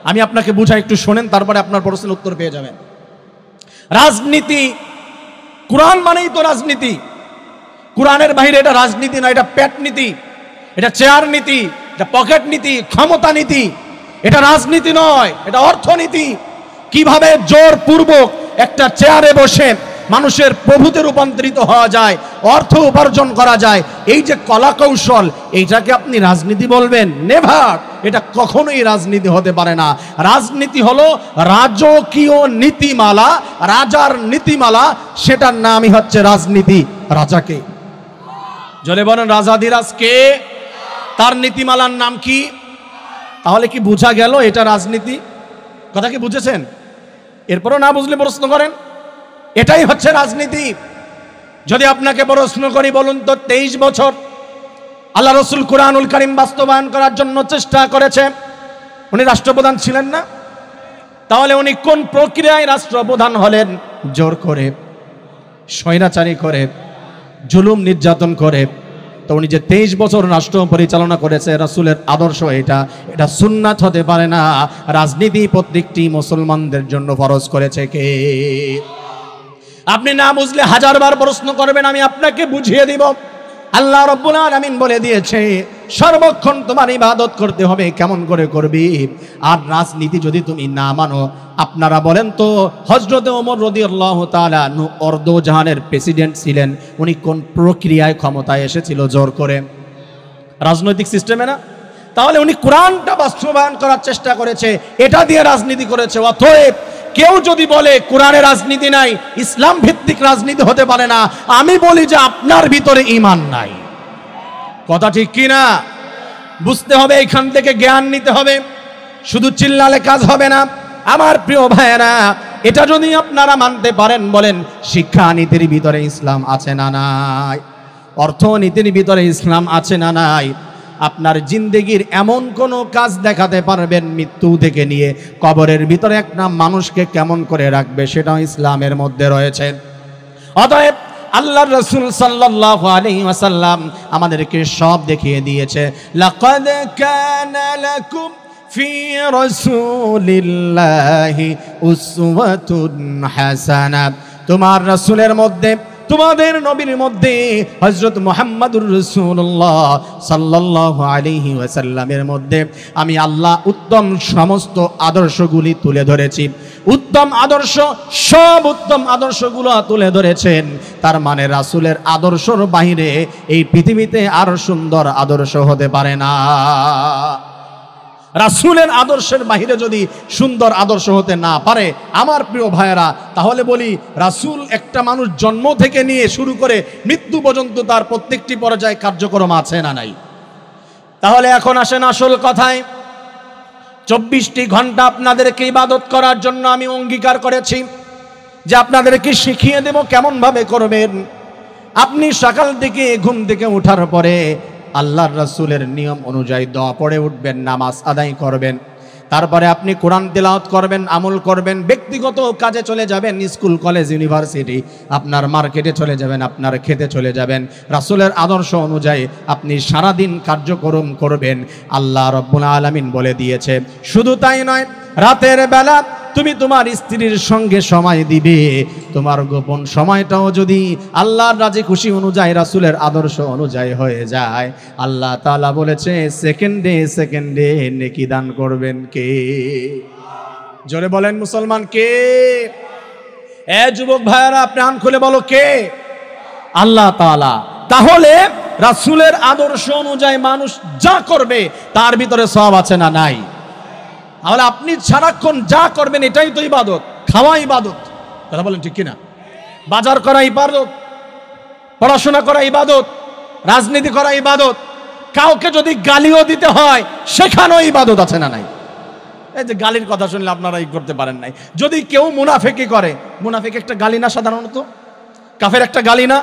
আমি আপনাকে বুঝাই, একটু শোনেন, তারপরে আপনার প্রশ্নের উত্তর পেয়ে যাবেন। রাজনীতি, কোরআন মানেই তো রাজনীতি। কোরআনের বাইরে এটা রাজনীতি না, এটা পেট নীতি, এটা চেয়ার নীতি, এটা পকেট নীতি, ক্ষমতা নীতি। এটা রাজনীতি নয়, এটা অর্থনীতি। কিভাবে জোরপূর্বক একটা চেয়ারে বসে মানুষের প্রভুতে রূপান্তরিত হওয়া যায়, অর্থ উপার্জন করা যায়, এই যে কলা কৌশল, এইটাকে আপনি রাজনীতি বলবেন? নেভার। এটা কখনোই রাজনীতি হতে পারে না। রাজনীতি হলো রাজকীয় নীতিমালা, রাজার নীতিমালা, সেটার নামই হচ্ছে রাজনীতি। রাজাকে জলে বলেন, রাজাধিরাজ কে? তার নীতিমালার নাম কি? তাহলে কি বোঝা গেল এটা রাজনীতি? কথা কি বুঝেছেন? এরপরও না বুঝলে প্রশ্ন করেন, এটাই হচ্ছে রাজনীতি। যদি আপনাকে প্রশ্ন করি, বলুন তো 23 বছর আল্লাহ রসুল কুরআনুল কারীম বাস্তবায়ন করার জন্য চেষ্টা করেছে, উনি রাষ্ট্রপ্রধান ছিলেন না? তাহলে উনি কোন প্রক্রিয়ায় রাষ্ট্রপ্রধান হলেন? জোর করে, স্বৈরাচারী করে, জুলুম নির্যাতন করে। তো উনি যে 23 বছর রাষ্ট্র পরিচালনা করেছে, রাসূলের আদর্শ এটা সুন্নাত হতে পারে না। রাজনীতি প্রত্যেকটি মুসলমানদের জন্য ফরজ করেছে কে? আপনি না বুঝলে হাজারবার প্রশ্ন করবেন, আমি আপনাকে বুঝিয়ে দিব। আল্লাহ রাব্বুল আলামিন বলে দিয়েছে সর্বক্ষণ তোমার ইবাদত করতে হবে। কেমন করে করবি? আর রাজনীতি যদি তুমি না মানো, আপনারা বলেন তো হযরত ওমর রাদিয়াল্লাহু তাআলা আনহু অর্ধজাহানের প্রেসিডেন্ট ছিলেন, উনি কোন প্রক্রিয়ায় ক্ষমতায় এসেছিল? জোর করে, রাজনৈতিক সিস্টেমে না। তাহলে উনি কোরআনটা বাস্তবায়ন করার চেষ্টা করেছে, এটা দিয়ে রাজনীতি করেছে। অতএব কেউ যদি বলে কোরআনে রাজনীতি নাই, ইসলাম ভিত্তিক রাজনীতি হতে পারে না, আমি বলি যে আপনার ভিতরে ঈমান নাই। কথা ঠিক কি না? বুঝতে হবে, এখান থেকে জ্ঞান নিতে হবে। শুধু চিল্লালে কাজ হবে না আমার প্রিয় ভাইয়েরা। এটা যদি আপনারা মানতে পারেন, বলেন শিক্ষানীতির ভিতরে ইসলাম আছে না নাই? অর্থনীতির ভিতরে ইসলাম আছে না নাই? আপনার জিন্দেগির এমন কোনো কাজ দেখাতে পারবেন মৃত্যু থেকে নিয়ে কবরের ভিতরে একটা মানুষকে কেমন করে রাখবে, সেটাও ইসলামের মধ্যে রয়েছে। অতএব আল্লাহর রাসূল সাল্লাল্লাহু আলাইহি ওয়াসাল্লাম আমাদেরকে সব দেখিয়ে দিয়েছে। লাকাদ কানা লাকুম ফি রাসূলিল্লাহি উসওয়াতুন হাসানাহ। তোমার রাসূলের মধ্যে, তোমাদের নবীর মধ্যে হযরত মুহাম্মদুর রাসূলুল্লাহ সাল্লাল্লাহু আলাইহি ওয়াসাল্লামের মধ্যে আমি আল্লাহ উত্তম সমস্ত আদর্শগুলি তুলে ধরেছি। উত্তম আদর্শ, সব উত্তম আদর্শগুলো তুলে ধরেছেন। তার মানে রাসূলের আদর্শর বাইরে এই পৃথিবীতে আর সুন্দর আদর্শ হতে পারে না। রাসূলের আদর্শের বাইরে যদি সুন্দর আদর্শ হতে না পারে আমার প্রিয় ভাইয়েরা, তাহলে বলি রাসূল একটা মানুষ জন্ম থেকে নিয়ে শুরু করে মৃত্যু পর্যন্ত তার প্রত্যেকটি পর্যায়ে কার্যক্রম আছে না নাই? তাহলে এখন আসেন আসল কথায়। 24টি ঘন্টা আপনাদেরকে ইবাদত করার জন্য আমি অঙ্গীকার করেছি যে আপনাদেরকে শিখিয়ে দেব কেমন ভাবে করবেন। আপনি সকাল থেকে ঘুম থেকে ওঠার পরে আল্লাহর রাসূলের নিয়ম অনুযায়ী দোয়া পড়ে উঠবেন, নামাজ আদায় করবেন, তারপরে আপনি কোরআন তেলাওয়াত করবেন, আমল করবেন, ব্যক্তিগত কাজে চলে যাবেন, স্কুল কলেজ ইউনিভার্সিটি, আপনার মার্কেটে চলে যাবেন, আপনার খেতে চলে যাবেন। রাসূলের আদর্শ অনুযায়ী আপনি সারাদিন কার্যক্রম করবেন। আল্লাহ রাব্বুল আলামিন বলে দিয়েছে শুধু তাই নয়, রাতের বেলা তুমি তোমার স্ত্রীর সঙ্গে সময় দিবে। তোমার গোপন সময়টাও যদি আল্লাহর রাজি খুশি অনুযায়ী রাসূলের আদর্শ অনুযায়ী হয়ে যায়, আল্লাহ তাআলা বলেছে সেকেন্ডে সেকেন্ডে নেকি দান করবেন কে? জোরে বলেন মুসলমান কে? এ যুবক ভাইয়েরা প্রাণ খুলে বলো কে? আল্লাহ তাআলা। তাহলে রাসূলের আদর্শ অনুযায়ী মানুষ যা করবে তার ভিতরে সওয়াব আছে না নাই? তাহলে আপনি সারাক্ষণ যা করবেন এটাই তো ইবাদত। খাওয়া ইবাদত, কথা বলেন ঠিক কিনা? বাজার করা ইবাদত, পড়াশোনা করা ইবাদত, রাজনীতি করা ইবাদত, কাউকে যদি গালিও দিতে হয় সেখানেও ইবাদত আছে না নাই? এই যে গালির কথা শুনলে আপনারা ই করতে পারেন নাই। যদি কেউ মুনাফিকি করে, মুনাফিক একটা গালি না? সাধারণত কাফের একটা গালি না?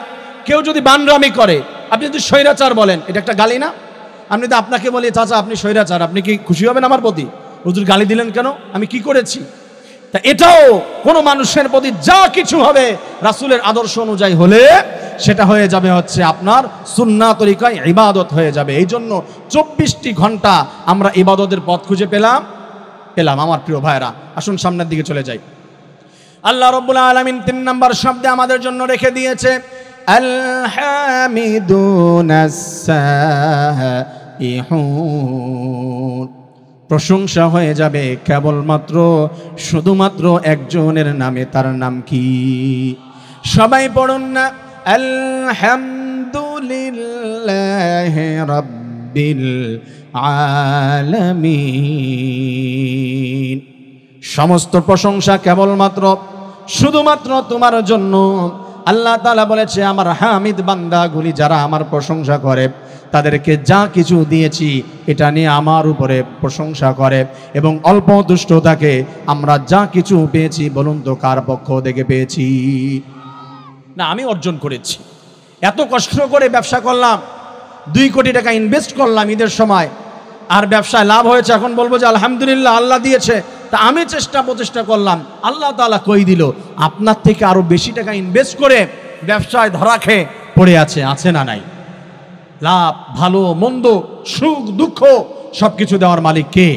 কেউ যদি বানরামি করে, আপনি যদি স্বৈরাচার বলেন, এটা একটা গালি না? আমি যদি আপনাকে বলি চাচা আপনি স্বৈরাচার, আপনি কি খুশি হবেন আমার প্রতি? হুজুর গালি দিলেন কেন? আমি কি করেছি? তা এটাও কোন মানুষের প্রতি যা কিছু হবে রাসূলের আদর্শ অনুযায়ী হলে সেটা হয়ে যাবে হচ্ছে আপনার সুন্নাহ তরিকায় ইবাদত হয়ে যাবে। এই জন্য 24টি ঘন্টা আমরা ইবাদতের পথ খুঁজে পেলাম আমার প্রিয় ভাইরা। আসুন সামনের দিকে চলে যাই। আল্লাহ রাব্বুল আলামিন 3 নম্বর শব্দে আমাদের জন্য রেখে দিয়েছে আল হামিদুনাস সাইহুন। প্রশংসা হয়ে যাবে কেবলমাত্র শুধুমাত্র একজনের নামে, তার নাম কি? সবাই পড়ুন না আলহামদুলিল্লাহি রাব্বিল আলামিন। সমস্ত প্রশংসা কেবলমাত্র শুধুমাত্র তোমার জন্য। আল্লাহ তাআলা বলেছে আমার হামিদ বান্দাগুলি যারা আমার প্রশংসা করে তাদেরকে যা কিছু দিয়েছি এটা নিয়ে আমার উপরে প্রশংসা করে, এবং অল্প দুষ্ট থাকে। আমরা যা কিছু পেয়েছি বলুন তো কার পক্ষ থেকে পেয়েছি? না, আমি অর্জন করেছি। এত কষ্ট করে ব্যবসা করলাম, 2 কোটি টাকা ইনভেস্ট করলাম ঈদের সময়, আর ব্যবসায় লাভ হয়েছে, এখন বলবো যে আলহামদুলিল্লাহ আল্লাহ দিয়েছে। তা আমি প্রচেষ্টা করলাম, আল্লাহ তাআলা কই দিল? আপনার থেকে আরো বেশি টাকা ইনভেস্ট করে ব্যবসায় ধরা খেয়ে পড়ে আছে, আছে না নাই? লাভ, ভালো মন্দ, সুখ দুঃখ সবকিছু দেওয়ার মালিক কে?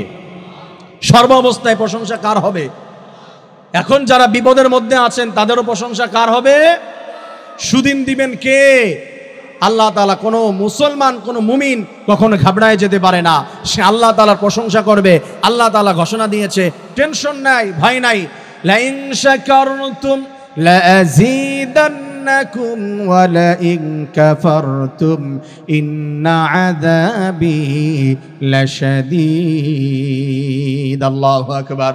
সর্ব অবস্থায় প্রশংসা কার হবে? এখন যারা বিপদের মধ্যে আছেন তাদেরও প্রশংসা কার হবে? সুদিন দিবেন কে? আল্লাহ তাআলা। কোনো মুসলমান, কোনো মুমিন কখনো ঘাবড়ায় যেতে পারে না, সে আল্লাহ তাআলার প্রশংসা করবে। আল্লাহ তাআলা ঘোষণা দিয়েছে, টেনশন নাই, ভয় নাই। লাইন শাকারতুম লাযীদান্নাকুম ওয়া লাইন কাফারতুম ইন্না আযাবি লাশাদীদ। আল্লাহু আকবার।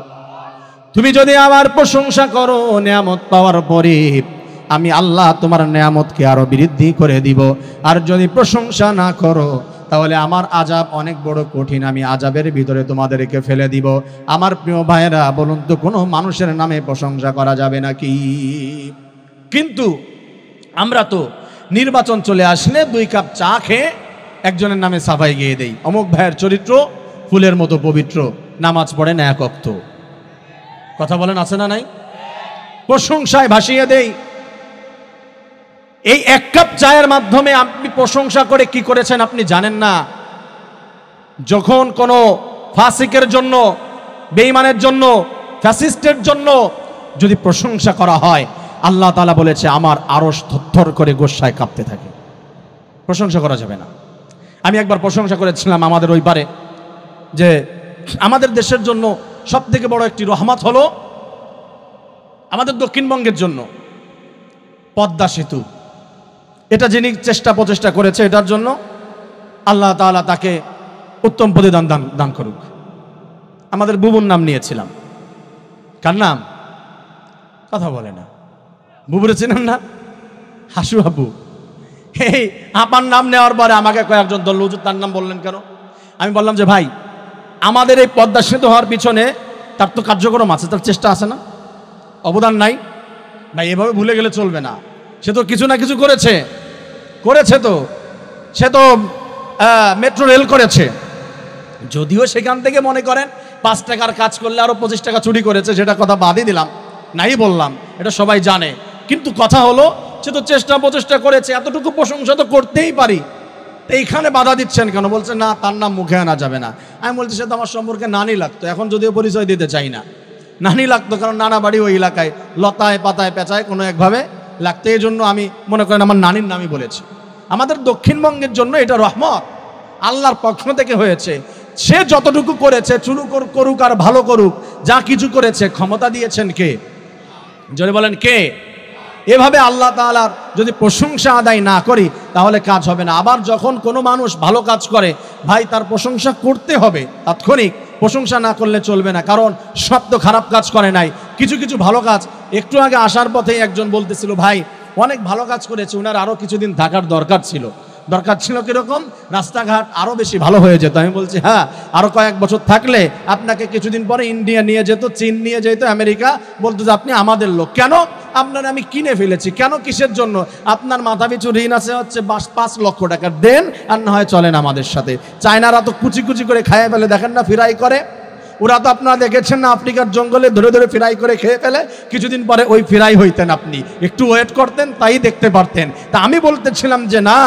তুমি যদি আমার প্রশংসা করো নিয়ামত পাওয়ার পরে, আমি আল্লাহ তোমার নিয়ামতকে আরো বৃদ্ধি করে দিব। আর যদি প্রশংসা না করো তাহলে আমার আযাব অনেক বড় কঠিন, আমি আযাবের ভিতরে তোমাদেরকে ফেলে দিব। আমার প্রিয় ভাইয়েরা, বলুন তো কোনো মানুষের নামে প্রশংসা করা যাবে নাকি? কিন্তু আমরা তো নির্বাচন চলে আসলে 2 কাপ চা খেয়ে একজনের নামে সাফাই গিয়ে দেই, অমুক ভাইয়ের চরিত্র ফুলের মতো পবিত্র, নামাজ পড়ে না 1 ওয়াক্ত। কথা বলেন, আছে না নাই? প্রশংসায় ভাসিয়ে দেই। এই 1 কাপ চায়ের মাধ্যমে আপনি প্রশংসা করে কি করেছেন আপনি জানেন না। যখন কোনো ফাসিকের জন্য, বেঈমানের জন্য, ফ্যাসিস্টের জন্য যদি প্রশংসা করা হয়, আল্লাহ তাআলা বলেছে আমার আরশ থরথর করে গোসায় কাঁপতে থাকে। প্রশংসা করা যাবে না। আমি একবার প্রশংসা করেছিলাম আমাদের ওই পারে, যে আমাদের দেশের জন্য সবথেকে বড় একটি রহমত হলো আমাদের দক্ষিণবঙ্গের জন্য পদ্মা সেতু। এটা যিনি চেষ্টা প্রচেষ্টা করেছে, এটার জন্য আল্লাহ তাআলা তাকে উত্তম প্রতিদান দান করুক। আমাদের বুবুর নাম নিয়েছিলাম। কার নাম? কথা বলে না। বুবুরে চেনেন না? হাসু আপু। এই আপার নাম নেওয়ার পরে আমাকে কয়েকজন দল, হুজুর তার নাম বললেন কেন? আমি বললাম যে ভাই, আমাদের এই পদ্মা সেতু হওয়ার পিছনে তার তো কার্যক্রম আছে, তার চেষ্টা আছে না? অবদান নাই? ভাই এভাবে ভুলে গেলে চলবে না। সে তো কিছু না কিছু করেছে তো। সে তো মেট্রো রেল করেছে, যদিও সেখান থেকে মনে করেন 5 টাকার কাজ করলে আরো 25 টাকা চুরি করেছে, সেটা কথা বাদই দিলাম, নাই বললাম, এটা সবাই জানে। কিন্তু কথা হলো, সে তো চেষ্টা প্রচেষ্টা করেছে, এতটুকু প্রশংসা তো করতেই পারি। এইখানে বাধা দিচ্ছেন কেন? বলছে না, তার নাম মুখে আনা যাবে না। আমি বলছি সে তো আমার সম্পর্কে নানি লাগতো, এখন যদিও পরিচয় দিতে চাই না, নানি লাগতো, কারণ নানা বাড়ি ওই এলাকায়, লতায় পাতায় পেঁচায় কোনো একভাবে লাগতো। এই জন্য আমি মনে করেন আমার নানির নামই বলেছি। আমাদের দক্ষিণবঙ্গের জন্য এটা রহমত, আল্লাহর পক্ষ থেকে হয়েছে। সে যতটুকু করেছে, চুরু করুক আর ভালো করুক, যা কিছু করেছে, ক্ষমতা দিয়েছেন কে? জোরে বলেন কে? এভাবে আল্লাহ তাআলার যদি প্রশংসা আদায় না করি তাহলে কাজ হবে না। আবার যখন কোনো মানুষ ভালো কাজ করে, ভাই তার প্রশংসা করতে হবে তাৎক্ষণিক, প্রশংসা না করলে চলবে না। কারণ সব তো খারাপ কাজ করে নাই, কিছু কিছু ভালো কাজ। একটু আগে আসার পথেই একজন বলতেছিল, ভাই অনেক ভালো কাজ করেছে, ওনার আরও কিছুদিন থাকার দরকার ছিল। কিরকম? রাস্তাঘাট আরো বেশি ভালো হয়ে যেত। আমি বলছি হ্যাঁ, আরো কয়েক বছর থাকলে আপনাকে কিছুদিন পরে ইন্ডিয়া নিয়ে যেত, চীন নিয়ে যেত, আমেরিকা, বলতো যে আপনি আমাদের লোক। কেন? আপনার আমি কিনে ফেলেছি। কেন? কিসের জন্য? আপনার মাথা পিছু ঋণ আছে হচ্ছে 5 লক্ষ টাকা, দেন আর না হয় চলেন আমাদের সাথে। চায়নারা তো কুচি কুচি করে খাইয়ে ফেলে, দেখেন না, ফ্রাই করে। ওরা তো আপনারা দেখেছেন না, আফ্রিকার জঙ্গলে ধরে ধরে ফ্রাই করে খেয়ে ফেলে। কিছুদিন পরে ওই ফ্রাই হইতেন, আপনি একটু ওয়েট করতেন, তাই দেখতে পারতেন। তা আমি বলতেছিলাম যে না,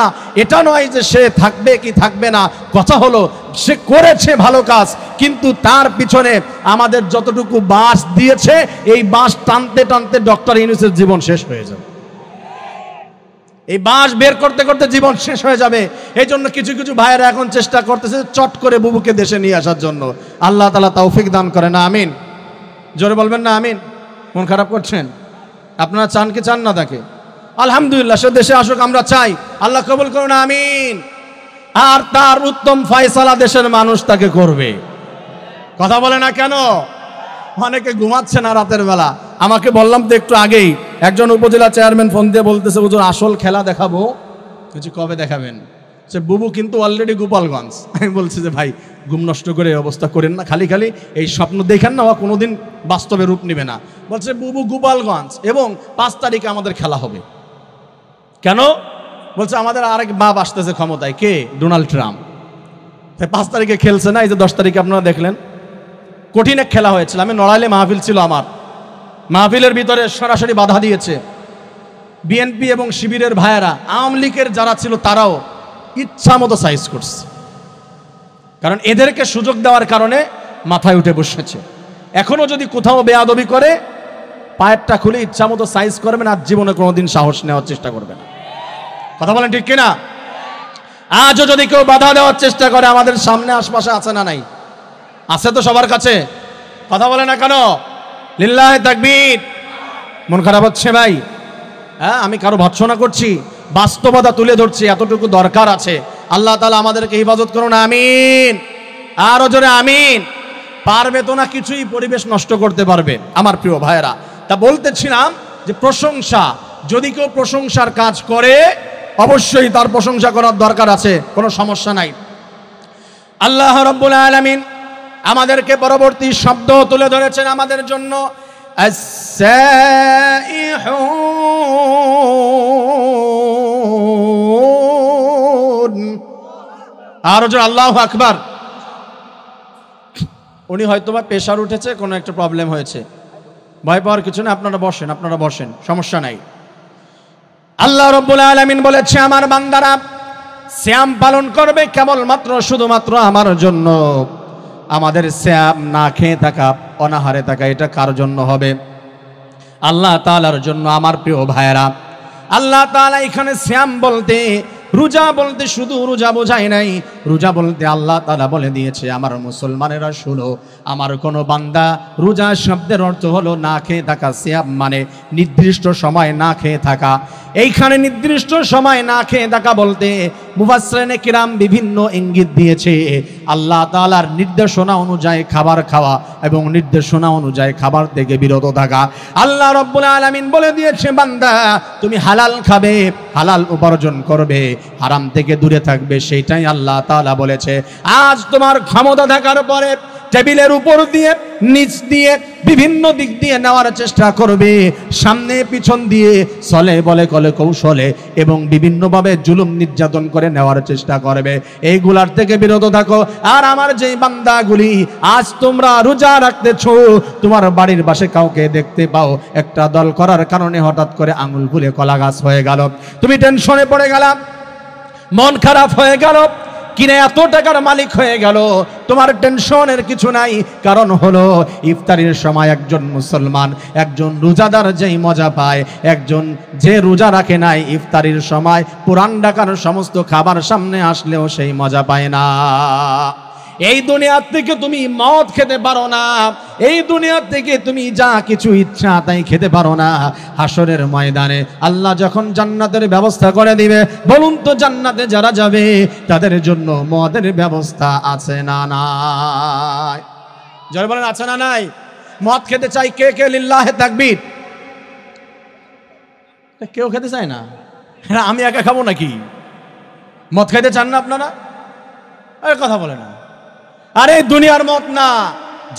এটা নয় যে সে থাকবে কি থাকবে না, কথা হলো সে করেছে ভালো কাজ, কিন্তু তার পিছনে আমাদের যতটুকু বাঁশ দিয়েছে, এই বাঁশ টানতে টানতে ডক্টর ইউনূসের জীবন শেষ হয়ে যাবে। এই বাঁশ বের করতে করতে জীবন শেষ হয়ে যাবে। এই জন্য কিছু কিছু ভাইয়েরা এখন চেষ্টা করতেছে চট করে বুবুকে দেশে নিয়ে আসার জন্য। আল্লাহ তাআলা তৌফিক দান করেন, আমিন। জোরে বলবেন না আমিন? মন খারাপ করছেন? আপনারা চান কি চান না তাকে? আলহামদুলিল্লাহ, সে দেশে আসুক, আমরা চাই। আল্লাহ কবুল করুন, আমিন। আর তার উত্তম ফয়সালা দেশের মানুষ তাকে করবে। কথা বলে না কেন? অনেকে ঘুমাচ্ছে না রাতের বেলা। আমাকে বললাম তো একটু আগেই, একজন উপজেলা চেয়ারম্যান ফোন দিয়ে বলতেছে, হুজুর আসল খেলা দেখাবো। বলছি কবে দেখাবেন? সে বুবু কিন্তু অলরেডি গোপালগঞ্জ। আমি বলছি যে ভাই, ঘুম নষ্ট করে অবস্থা করেন না, খালি খালি এই স্বপ্ন দেখেন না, ও কোনোদিন বাস্তবে রূপ নেবে না। বলছে বুবু গোপালগঞ্জ, এবং 5 তারিখে আমাদের খেলা হবে। কেন? বলছে আমাদের আরেক বাপ আসতেছে ক্ষমতায়। কে? Donald Trump. 5 তারিখে খেলছে না, এই যে 10 তারিখে আপনারা দেখলেন কঠিন এক খেলা হয়েছিল। আমি নড়াইলে মাহফিল ছিল আমার, মাহফিলের ভিতরে সরাসরি বাধা দিয়েছে। বিএনপি এবং শিবিরের ভাইয়েরা, আওয়ামী লীগের যারা ছিল তারাও ইচ্ছা মতো সাইজ করছে, কারণ এদেরকে সুযোগ দেওয়ার কারণে মাথায় উঠে বসেছে। এখনো যদি কোথাও বেয়াদবি করে পায়েরটা খুলে ইচ্ছা মতো সাইজ করবেন, আর জীবনে কোনোদিন সাহস নেওয়ার চেষ্টা করবে না। কথা বলেন ঠিক কিনা? আজও যদি কেউ বাধা দেওয়ার চেষ্টা করে, আমাদের সামনে আশপাশে আছে না নাই? আছে তো সবার কাছে। কথা বলে না কেন? লিল্লাহে তাকবীর। মন খারাপ হচ্ছে ভাই? হ্যাঁ, আমি কারো ভৎসনা করছি, বাস্তবতা তুলে ধরছি, এতটুকু দরকার আছে। আল্লাহ তাআলা আমাদেরকে হিফাজত করুন, আমিন। আরো জোরে আমিন। পারবে তো না কিছুই পরিবেশ নষ্ট করতে পারবে আমার প্রিয় ভাইয়েরা। তা বলতেছিলাম যে প্রশংসা, যদি কেউ প্রশংসার কাজ করে অবশ্যই তার প্রশংসা করার দরকার আছে, কোনো সমস্যা নাই। আল্লাহ রাব্বুল আলামিন আমাদেরকে পরবর্তী শব্দ তুলে ধরেছেন আমাদের জন্য, আস-সাইহুন। আরো জোরে আল্লাহু আকবার। উনি হয়তোবা প্রেশার উঠেছে, কোনো একটা প্রবলেম হয়েছে, ভয় পাওয়ার কিছু না। আপনারা বসেন, আপনারা বসেন, সমস্যা নাই। আল্লাহ রাব্বুল আলামিন বলেছে, আমার বান্দারা সিয়াম পালন করবে কেবলমাত্র শুধুমাত্র আমার জন্য। আমাদের সিয়াম না খেয়ে থাকা, অনাহারে থাকা, এটা কার জন্য হবে? আল্লাহ তাআলার জন্য। আমার প্রিয় ভাইয়েরা, আল্লাহ তাআলা এখানে সিয়াম বলতে, রোজা বলতে শুধু রোজা বোঝায় নাই। রোজা বলতে আল্লাহ তাআলা বলে দিয়েছে, আমার মুসলমানেরা শুনো, আমার কোনো বান্দা, রোজা শব্দের অর্থ হলো না খেয়ে থাকা। সিয়াম মানে নির্দিষ্ট সময় না খেয়ে থাকা। এইখানে নির্দিষ্ট সময় না খেয়ে থাকা বলতে মুফাসসিরিনে কিরাম বিভিন্ন ইঙ্গিত দিয়েছে। আল্লাহ তাআলার নির্দেশনা অনুযায়ী খাবার খাওয়া এবং নির্দেশনা অনুযায়ী খাবার থেকে বিরত থাকা। আল্লাহ রাব্বুল আলামিন বলে দিয়েছে, বান্দা তুমি হালাল খাবে, হালাল উপার্জন করবে, হারাম থেকে দূরে থাকবে, সেইটাই আল্লাহ তাআলা বলেছে। আজ তোমার ক্ষমতা থাকার পরে টেবিলের উপর দিয়ে, নিচ দিয়ে, বিভিন্ন দিক দিয়ে নেওয়ার চেষ্টা করবে, সামনে পিছন দিয়ে, চলে বলে কলে কৌশলে এবং বিভিন্নভাবে জুলুম নির্যাতন করে নেওয়ার চেষ্টা করবে। এইগুলার থেকে বিরত থাকো। আর আমার যেই বান্দাগুলি আজ তোমরা রোজা রাখতেছো, তোমার বাড়ির পাশে কাউকে দেখতে পাও একটা দল করার কারণে হঠাৎ করে আঙুল ফুলে কলা গাছ হয়ে গেল, তুমি টেনশনে পড়ে গেলা, মন খারাপ হয়ে গেল, কিনে এত টাকার মালিক হয়ে গেল, তোমার টেনশনের কিছু নাই। কারণ হলো ইফতারির সময় একজন মুসলমান, একজন রোজাদার যেই মজা পায়, একজন যে রোজা রাখে নাই, ইফতারির সময় পুরান ঢাকার সমস্ত খাবার সামনে আসলেও সেই মজা পায় না। এই দুনিয়ার থেকে তুমি মদ খেতে পারো না, এই দুনিয়ার থেকে তুমি যা কিছু ইচ্ছা তাই খেতে পারো না। হাসরের ময়দানে আল্লাহ যখন জান্নাতের ব্যবস্থা করে দিবে, বলুন তো জান্নাতে যারা যাবে তাদের জন্য মদের ব্যবস্থা আছে না নাই? যারা বলেন আছে না নাই? মদ খেতে চাই কে কে? লিল্লাহে তাকবীর। কেউ খেতে চায় না? আমি একা খাবো নাকি? মদ খাইতে চান না আপনারা? আরে কথা বলে না। আরে দুনিয়ার মদ না,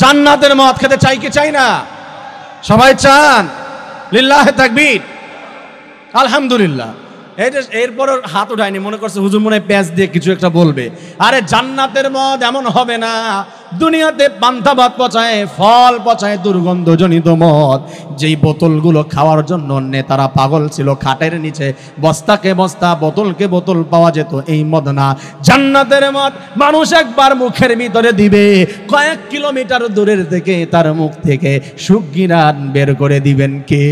জান্নাতের মদ খেতে চাই কি চাই না? সবাই চান। লিল্লাহে তাকবীর, আলহামদুলিল্লাহ। এরপর হাত উঠায়নি, মনে করছে হুজুর মনে হয় পেঁয়াজ দিয়ে কিছু একটা বলবে। আরে জান্নাতের মদ এমন হবে না, দুনিয়াতে পান্তা ভাত পচায়, ফল পচায়, দুর্গন্ধজনিত মদ, যেই বোতলগুলো খাওয়ার জন্য নেতারা পাগল ছিল, খাটের নিচে বস্তাকে বস্তা, বোতলকে বোতল পাওয়া যেত, এই মদ না। জান্নাতের মদ মানুষ একবার মুখের ভিতরে দিবে, কয়েক কিলোমিটার দূরের থেকে তার মুখ থেকে সুগন্ধি বের করে দিবেন কে?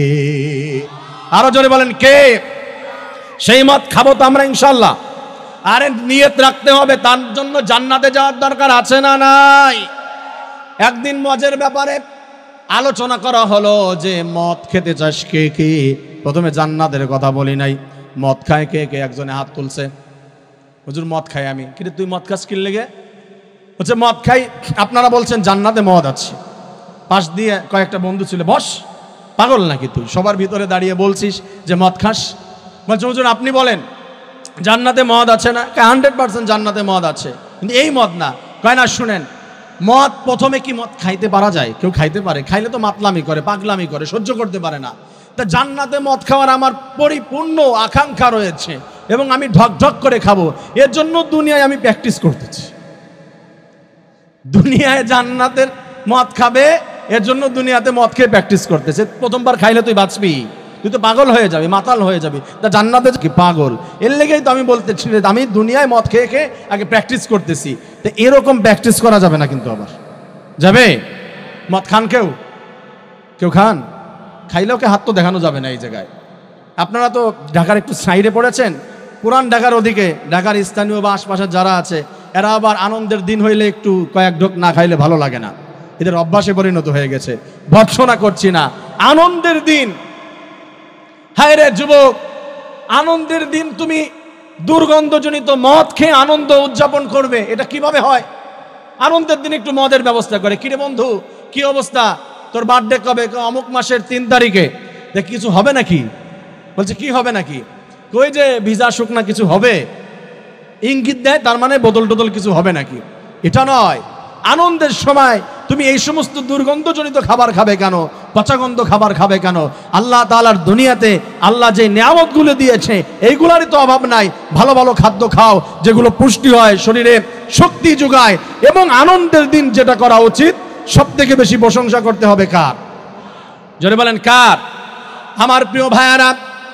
আরো জোরে বলেন কে? সেই মদ খাবো তো আমরা ইনশাল্লাহ। আরে নিয়ত রাখতে হবে, তার জন্য জান্নাতে যাওয়ার দরকার আছে না নাই? একদিন মদের ব্যাপারে আলোচনা করা হলো যে মদ খেতে চাস কে কে? প্রথমে জান্নাতের কথা বলি নাই, মদ খায় কে কে? একজনে হাত তুলছে, হুজুর মদ খাই আমি। কিন্তু তুই মদ খাস কি লেগে? হচ্ছে মদ খাই, আপনারা বলছেন জান্নাতে মদ আছে। পাশ দিয়ে কয়েকটা বন্ধু ছিল, বস পাগল নাকি তুই, সবার ভিতরে দাঁড়িয়ে বলছিস যে মদ খাস? বলছে হুজুর আপনি বলেন জান্নাতে মদ আছে না? 100% জান্নাতে মদ আছে, কিন্তু এই মদ না। কয় না, শুনেন, মদ প্রথমে কি মদ খাইতে পারা যায়? কেউ খাইতে পারে, খাইলে তো মাতলামি করে, পাগলামি করে, সহ্য করতে পারে না। তা জান্নাতে মদ খাওয়ার আমার পরিপূর্ণ আকাঙ্ক্ষা রয়েছে এবং আমি ঢক ঢক করে খাবো। এর জন্য দুনিয়ায় আমি প্র্যাকটিস করতেছি। দুনিয়ায় জান্নাতের মদ খাবে, এর জন্য দুনিয়াতে মদ খেয়ে প্র্যাকটিস করতেছে। প্রথমবার খাইলে তুই বাঁচবি, তুই তো পাগল হয়ে যাবি, মাতাল হয়ে যাবি, তা জান্নাতে কি পাগল? এর লেগেই তো আমি বলতেছি আমি দুনিয়ায় মদ খেয়ে খেয়ে আগে প্র্যাকটিস করতেছি। তো এরকম প্র্যাকটিস করা যাবে না কিন্তু। আবার যাবে? মদ খান কেউ? কেউ খান? খাইলেও কে হাত তো দেখানো যাবে না এই জায়গায়। আপনারা তো ঢাকার একটু সাইডে পড়েছেন, পুরান ঢাকার ওদিকে, ঢাকার স্থানীয় বা আশপাশের যারা আছে এরা আবার আনন্দের দিন হইলে একটু কয়েক ঢোক না খাইলে ভালো লাগে না, এদের অভ্যাসে পরিণত হয়ে গেছে। ভৎসনা করছি না, আনন্দের দিন। হায় রে যুবক, আনন্দের দিন তুমি দুর্গন্ধজনিত মদ খেয়ে আনন্দ উদযাপন করবে, এটা কিভাবে হয়? আনন্দের দিন একটু মদের ব্যবস্থা করে। কিরে বন্ধু, কি অবস্থা, তোর বার্থডে কবে? অমুক মাসের 3 তারিখে। দেখ কিছু হবে নাকি? বলছে কি হবে নাকি? কই যে ভিজা শুকনা কিছু হবে, ইঙ্গিত দেয়, তার মানে বোতল টোতল কিছু হবে নাকি? এটা নয়। আনন্দের সময় তুমি এই সমস্ত দুর্গন্ধজনিত খাবার খাবে কেন? পচাগন্ধ খাবার খাবে কেন? আল্লাহ তাআলার দুনিয়াতে আল্লাহ যে নিয়ামতগুলো দিয়েছে এইগুলারই তো অভাব নাই। ভালো ভালো খাদ্য খাও, যেগুলো পুষ্টি হয়, শরীরে শক্তি যোগায়। এবং আনন্দের দিন যেটা করা উচিত, সব থেকে বেশি প্রশংসা করতে হবে কার? জোরে বলেন কার? আমার প্রিয় ভাইয়ারা,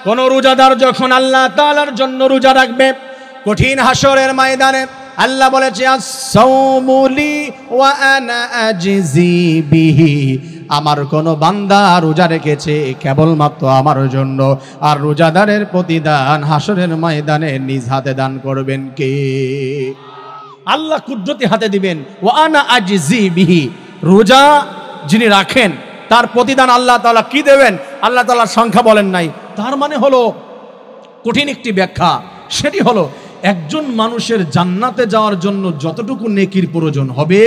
কোন রোজাদার যখন আল্লাহ তাআলার জন্য রোজা রাখবে, কঠিন হাসরের ময়দানে আল্লাহ বলেছে আস-সাওমু লি ওয়া আনা আজজি বিহি, আমার কোন বান্দা রোজা রেখেছে কেবলমাত্র আমার জন্য, আর রোজাদারের প্রতিদান হাসরের ময়দানে নিজ হাতে দান করবেন কে? আল্লাহ কুদরতি হাতে দিবেন। ওয়া আনা আজজি বিহি, রোজা যিনি রাখেন তার প্রতিদান আল্লাহ তাআলা কি দেবেন আল্লাহ তাআলার সংখ্যা বলেন নাই। তার মানে হলো কঠিন একটি ব্যাখ্যা, সেটি হলো একজন মানুষের জান্নাতে যাওয়ার জন্য যতটুকু নেকির প্রয়োজন হবে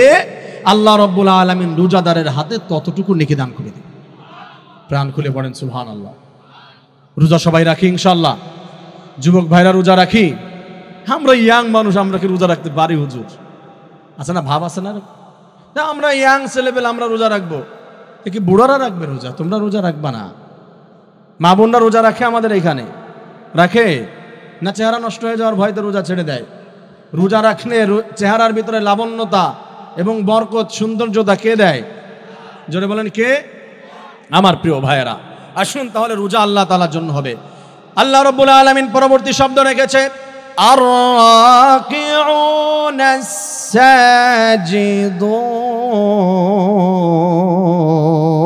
আল্লাহ রাব্বুল আলামিন রোজাদারের হাতে ততটুকু নেকি দান করে দিবেন। প্রাণ খুলে পড়েন সুবহানাল্লাহ। রোজা সবাই রাখি ইনশাআল্লাহ? যুবক ভাইরা রোজা রাখি? আমরা ইয়াং মানুষ, আমরা কি রোজা রাখতে পারি হুজুর? আছে না ভাব, আছে না? আমরা ইয়াং ছেলেবেলা আমরা রোজা রাখবো, কি বুড়ারা রাখবে রোজা? তোমরা রোজা রাখবা না? মা বোনরা রোজা রাখে আমাদের এখানে? রাখে না? চেহারা নষ্ট হয়ে যাওয়ার ভয়তে রোজা ছেড়ে দেয়। রোজা রাখলে চেহারার ভিতরে লাবণ্যতা এবং বরকত সৌন্দর্যতা কে দেয়? জোরে বলেন কে? আমার প্রিয় ভাইয়েরা, আসুন তাহলে রোজা আল্লাহ তাআলার জন্য হবে। আল্লাহ রাব্বুল আলামিন পরবর্তী শব্দ রেখেছে আর-রাকিউনাস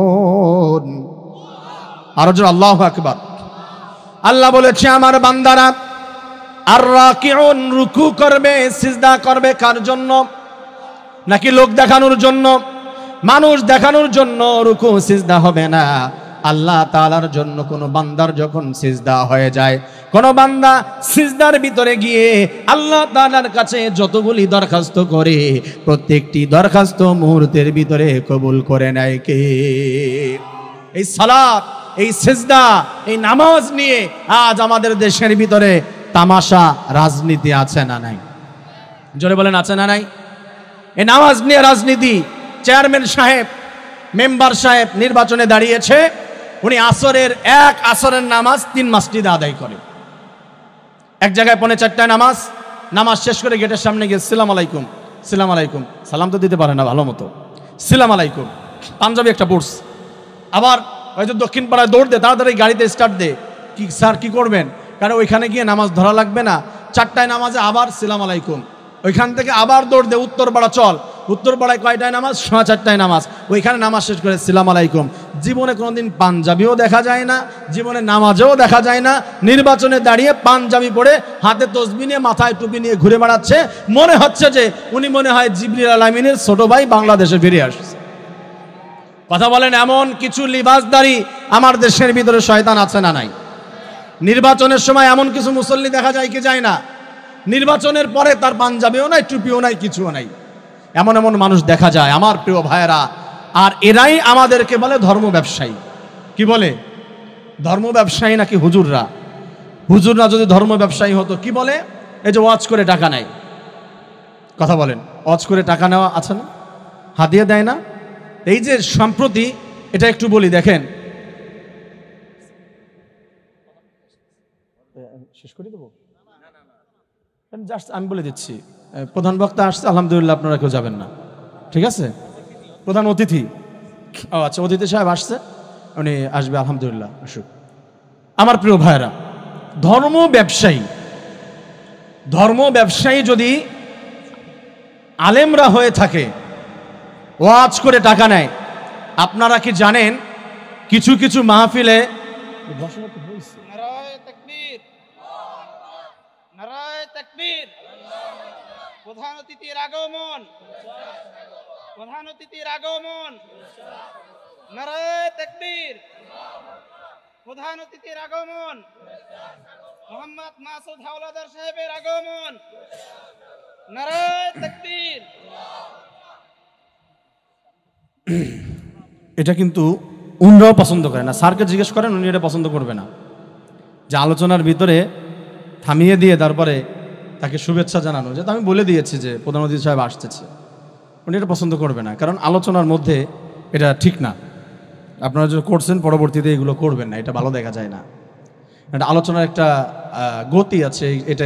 সাজিদুন। আর জোরে আল্লাহু আকবার। আল্লাহ বলেছে আমার বান্দারা আর-রাকিউন, রুকু করবে, সিজদা করবে। কার জন্য? নাকি লোক দেখানোর জন্য, মানুষ দেখানোর জন্য রুকু সিজদা হবে না, আল্লাহ তাআলার জন্য। কোন বান্দার যখন সিজদা হয়ে যায়, কোন বান্দা সিজদার ভিতরে গিয়ে আল্লাহ তাআলার কাছে যতগুলি দরখাস্ত করে, প্রত্যেকটি দরখাস্ত মুহূর্তের ভিতরে কবুল করে নেয় কে? এই সালাত, এই সিজদা, এই নামাজ নিয়ে আজ আমাদের দেশের ভিতরে তামাশা রাজনীতি আছে না নাই? জোরে বলেন আছে না নাই? এই নামাজ নিয়ে রাজনীতি। চেয়ারম্যান সাহেব, মেম্বার সাহেব নির্বাচনে দাঁড়িয়েছে, উনি এক আসরের নামাজ 3 মসজিদে আদায় করে। এক জায়গায় 3:45 নামাজ শেষ করে গেটের সামনে গিয়ে সালাম আলাইকুম, সালাম আলাইকুম, সালাম তো দিতে পারে না ভালো মতো, সালাম আলাইকুম, পাঞ্জাবি একটা পড়স। আবার হয়তো দক্ষিণ পাড়ায় দৌড় দে, তাড়াতাড়ি গাড়িতে স্টার্ট দে। কি স্যার কি করবেন? কারণ ওইখানে গিয়ে নামাজ ধরা লাগবে না। 4টায় নামাজে আবার সালাম আলাইকুম, ওইখান থেকে আবার দৌড় দে, উত্তরপাড়া চল। উত্তরপাড়ায় কয়টায় নামাজ? 4:30 নামাজ, ওইখানে নামাজ শেষ করে সালাম আলাইকুম। জীবনে কোনোদিন পাঞ্জাবিও দেখা যায় না, জীবনে নামাজেও দেখা যায় না। নির্বাচনে দাঁড়িয়ে পাঞ্জাবি পরে হাতে তসবিহ নিয়ে মাথায় টুপি নিয়ে ঘুরে বেড়াচ্ছে, মনে হচ্ছে যে উনি মনে হয় জিবরিল আলামিনের ছোট ভাই বাংলাদেশে ফিরে আসছে। কথা বলেন, এমন কিছু লিবাসদারি আমার দেশের ভিতরে শয়তান আছে না নাই? নির্বাচনের সময় এমন কিছু মুসল্লি দেখা যায় কি যায় না? নির্বাচনের পরে তার পাঞ্জাবিও নাই, টুপিও নাই, কিছুও নাই। এমন এমন মানুষ দেখা যায় আমার প্রিয় ভাইয়েরা। আর এরাই আমাদেরকে বলে ধর্ম ব্যবসায়ী। কি বলে? ধর্ম ব্যবসায়ী নাকি হুজুররা? হুজুররা যদি ধর্ম ব্যবসায়ী হতো কি বলে? এই যে ওয়াজ করে টাকা নেয়। কথা বলেন, ওয়াজ করে টাকা নেওয়া আছে না? হাদিয়া দেয় না? এই যে সম্প্রতি, এটা একটু বলি, দেখেন, শেষ করে দেবো, জাস্ট আমি বলে দিচ্ছি। প্রধান বক্তা আসছে, আলহামদুলিল্লাহ, আপনারা কেউ যাবেন না, ঠিক আছে? প্রধান অতিথি, ও আচ্ছা, অতিথি সাহেব আসছে, উনি আসবে, আলহামদুলিল্লাহ, আসুক। আমার প্রিয় ভাইরা, ধর্ম ব্যবসায়ী যদি আলেমরা হয়ে থাকে, ওয়াজ করে টাকা নেয়। আপনারা কি জানেন কিছু কিছু মাহফিলে নারায়ে তাকবীর, নারায়ে তাকবীর, প্রধান অতিথির আগমন, প্রধান অতিথির আগমন, নারায়ে তাকবীর, প্রধান অতিথির আগমন, মোহাম্মদ মাসুদ হাওলাদার সাহেবের আগমন, নারায়ে তাকবীর। এটা কিন্তু উনরাও পছন্দ করে না। স্যারকে জিজ্ঞেস করেন, উনি এটা পছন্দ করবে না, যে আলোচনার ভিতরে থামিয়ে দিয়ে তারপরে তাকে শুভেচ্ছা জানানো। যেটা আমি বলে দিয়েছি যে প্রধান অতিথি সাহেব আসতেছে, উনি এটা পছন্দ করবে না, কারণ আলোচনার মধ্যে এটা ঠিক না। আপনারা যে করছেন পরবর্তীতে এগুলো করবেন না, এটা ভালো দেখা যায় না। এটা আলোচনার একটা গতি আছে, এটা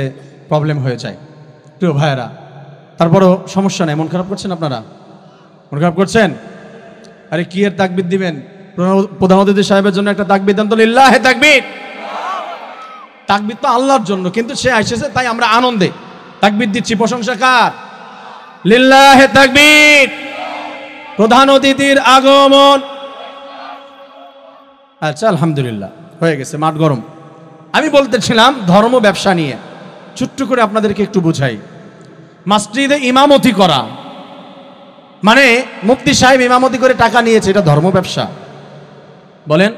প্রবলেম হয়ে যায়। প্রিয় ভাইয়েরা, তারপরও সমস্যা নেই। মন খারাপ করছেন আপনারা? মন খারাপ করছেন? আরে কি এর তাকবীর দিবেন? প্রধান অতিথি সাহেবের জন্য একটা তাকবীর দেন তো, লিল্লাহে তাকবীর। তাকবীর তো আল্লাহর জন্য, কিন্তু সে এসেছে তাই আমরা আনন্দে তাকবীর দিচ্ছি। প্রশংসা কার? লিল্লাহে তাকবীর। প্রধান অতিথির আগমন। আচ্ছা, আলহামদুলিল্লাহ, হয়ে গেছে, মাঠ গরম। আমি বলতেছিলাম ধর্ম ব্যবসা নিয়ে, ছোট্ট করে আপনাদেরকে একটু বুঝাই। মসজিদে ইমামতি করা মানে মুফতি সাহেব ইমামতি করে টাকা নিয়েছে, এটা ধর্ম ব্যবসা? বলেন,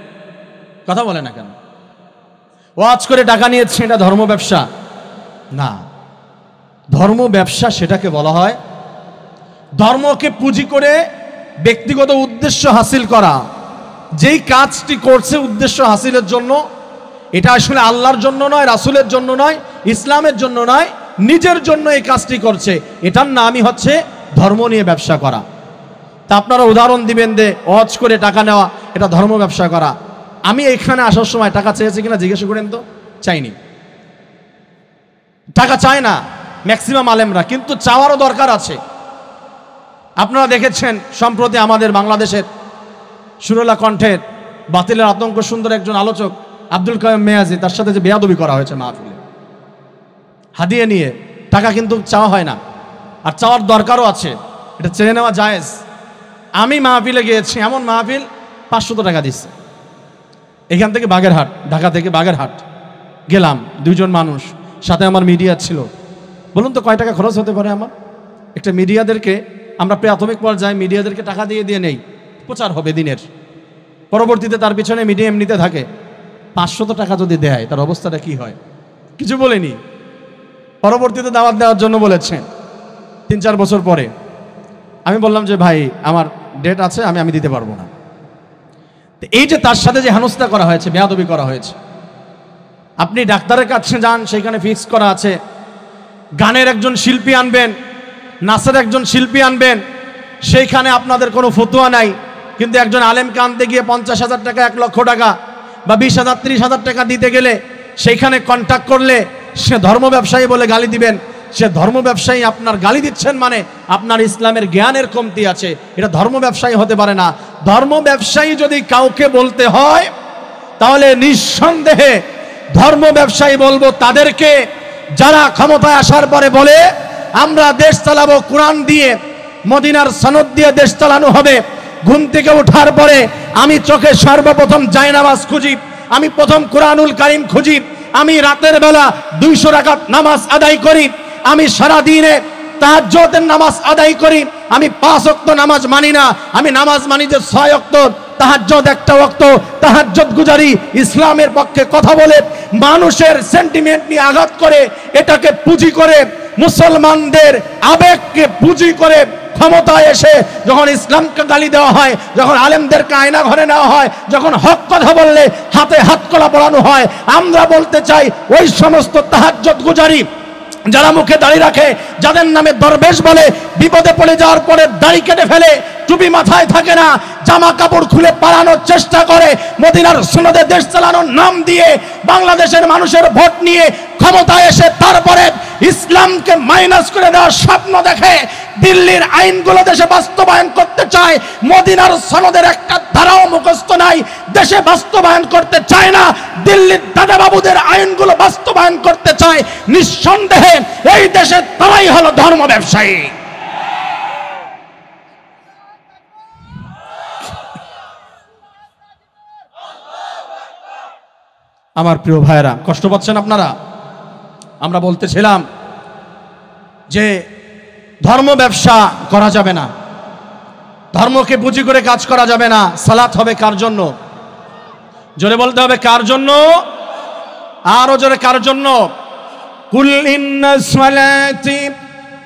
কথা বলে না কেন? ওয়াজ করে টাকা নিয়েছে, এটা ধর্ম ব্যবসা না। ধর্ম ব্যবসা সেটাকে বলা হয় ধর্মকে পুঁজি করে ব্যক্তিগত উদ্দেশ্য হাসিল করা। যেই কাজটি করছে উদ্দেশ্য হাসিলের জন্য, এটা আসলে আল্লাহর জন্য নয়, রাসূলের জন্য নয়, ইসলামের জন্য নয়, নিজের জন্য এই কাজটি করছে, এটার নামই হচ্ছে ধর্ম নিয়ে ব্যবসা করা। তা আপনারা উদাহরণ দিবেন যে ওয়াজ করে টাকা নেওয়া, এটা ধর্ম ব্যবসা করা। আমি এখানে আসার সময় টাকা চেয়েছি কিনা জিজ্ঞাসা করেন তো? চাইনি, টাকা চায় না ম্যাক্সিমাম আলেমরা, কিন্তু চাওয়ারও দরকার আছে। আপনারা দেখেছেন সম্প্রতি আমাদের বাংলাদেশের সুরলা কণ্ঠের বাতিলের আতঙ্ক সুন্দর একজন আলোচক আব্দুল কাইয়ুম মেয়াজি, তার সাথে যে বেয়াদবি করা হয়েছে মাহফিলে হাদিয়া নিয়ে, টাকা কিন্তু চাওয়া হয় না, আর চাওয়ার দরকারও আছে, এটা চেয়ে নেওয়া জায়েজ। আমি মাহফিলে গিয়েছি, এমন মাহফিল 500 টাকা দিচ্ছে। এখান থেকে বাগেরহাট, ঢাকা থেকে বাগেরহাট গেলাম, 2 জন মানুষ, সাথে আমার মিডিয়া ছিল। বলুন তো কয় টাকা খরচ হতে পারে আমার? একটা মিডিয়াদেরকে আমরা প্রাথমিক পর্যায়ে মিডিয়াদেরকে টাকা দিয়ে নেই, প্রচার হবে দিনের, পরবর্তীতে তার পিছনে মিডিয়া এমনিতে থাকে। 500 টাকা যদি দেয়, তার অবস্থাটা কি হয়? কিছু বলেনি, পরবর্তীতে দাওয়াত দেওয়ার জন্য বলেছেন 3-4 বছর পরে। আমি বললাম যে ভাই আমার ডেট আছে, আমি দিতে পারবো না। এই যে তার সাথে যে হেনস্থা করা হয়েছে, বেয়াদবি করা হয়েছে। আপনি ডাক্তারের কাছে যান, সেখানে ফিক্স করা আছে গানের একজন শিল্পী আনবেন, নাচের একজন শিল্পী আনবেন, সেইখানে আপনাদের কোনো ফতোয়া নাই। কিন্তু একজন আলেমকে আনতে গিয়ে 50,000 টাকা, 1 লক্ষ টাকা বা 20,000 30,000 টাকা দিতে গেলে সেইখানে কন্ট্যাক্ট করলে সে ধর্ম ব্যবসায়ী বলে গালি দিবেন। সে ধর্ম ব্যবসায়ী আপনার গালি দিচ্ছেন মানে আপনার ইসলামের জ্ঞানের কমতি আছে, এটা ধর্ম ব্যবসায়ী হতে পারে না। ধর্ম ব্যবসায়ী যদি কাউকে বলতে হয়, তাহলে নিঃসন্দেহে ধর্ম ব্যবসায়ী বলবো তাদেরকে যারা ক্ষমতায় আসার পরে বলে আমরা দেশ চালাবো কোরআন দিয়ে, মদিনার সনদ দিয়ে দেশ চালানো হবে। ঘুম থেকে ওঠার পরে আমি চোখে সর্বপ্রথম জায়নামাজ খুঁজি, আমি প্রথম কোরআনুল কারীম খুঁজি, আমি রাতের বেলা 200 রাকাত নামাজ আদায় করি, আমি সারা দিনে তাহাজ্জুদের নামাজ আদায় করি, আমি 5 ওয়াক্ত নামাজ মানি না, আমি নামাজ মানি যে 6 ওয়াক্ত, তাহাজ্জুদ 1টা ওয়াক্ত, তাহাজ্জুদ গুজারি। ইসলামের পক্ষে কথা বলে মানুষের সেন্টিমেন্ট নিয়ে আঘাত করে, এটাকে পুঁজি করে, মুসলমানদের আবেগকে পুঁজি করে ক্ষমতায় এসে যখন ইসলামকে গালি দেওয়া হয়, যখন আলেমদেরকে আয়না ঘরে নেওয়া হয়, যখন হক কথা বললে হাতে হাত কলা পরানো হয়, আমরা বলতে চাই ওই সমস্ত তাহাজ্জুদ গুজারি যারা মুখে দাড়ি রাখে, যাদের নামে দরবেশ বলে, বিপদে পড়ে যাওয়ার পরে দাড়ি কেটে ফেলে, টুপি মাথায় থাকে না, জামা কাপড় খুলে পালানোর চেষ্টা করে, মদিনার সনদে দেশ চালানোর নাম দিয়ে বাংলাদেশের মানুষের ভোট নিয়ে ক্ষমতায় এসে তারপরে ইসলামকে মাইনাস করে দেওয়ার স্বপ্ন দেখে, দিল্লির আইনগুলো দেশে বাস্তবায়ন করতে চায়, মদিনার সনদের একটা ধারাও মুখস্থ নাই, দেশে বাস্তবায়ন করতে চায় না, দিল্লির দাদাবাবুদের আইনগুলো বাস্তবায়ন করতে চায়, নিঃসন্দেহে এই দেশে তারাই হলো ধর্ম ব্যবসায়ী। আমার প্রিয় ভাইরা, কষ্ট পাচ্ছেন আপনারা? আমরা বলতেছিলাম যে ধর্ম ব্যবসা করা যাবে না, ধর্মকে পুঁজি করে কাজ করা যাবে না। সালাত হবে কার জন্য? জোরে বলতে হবে, কার জন্য? আরো জোরে, কার জন্য? কুল ইন্না সালাতি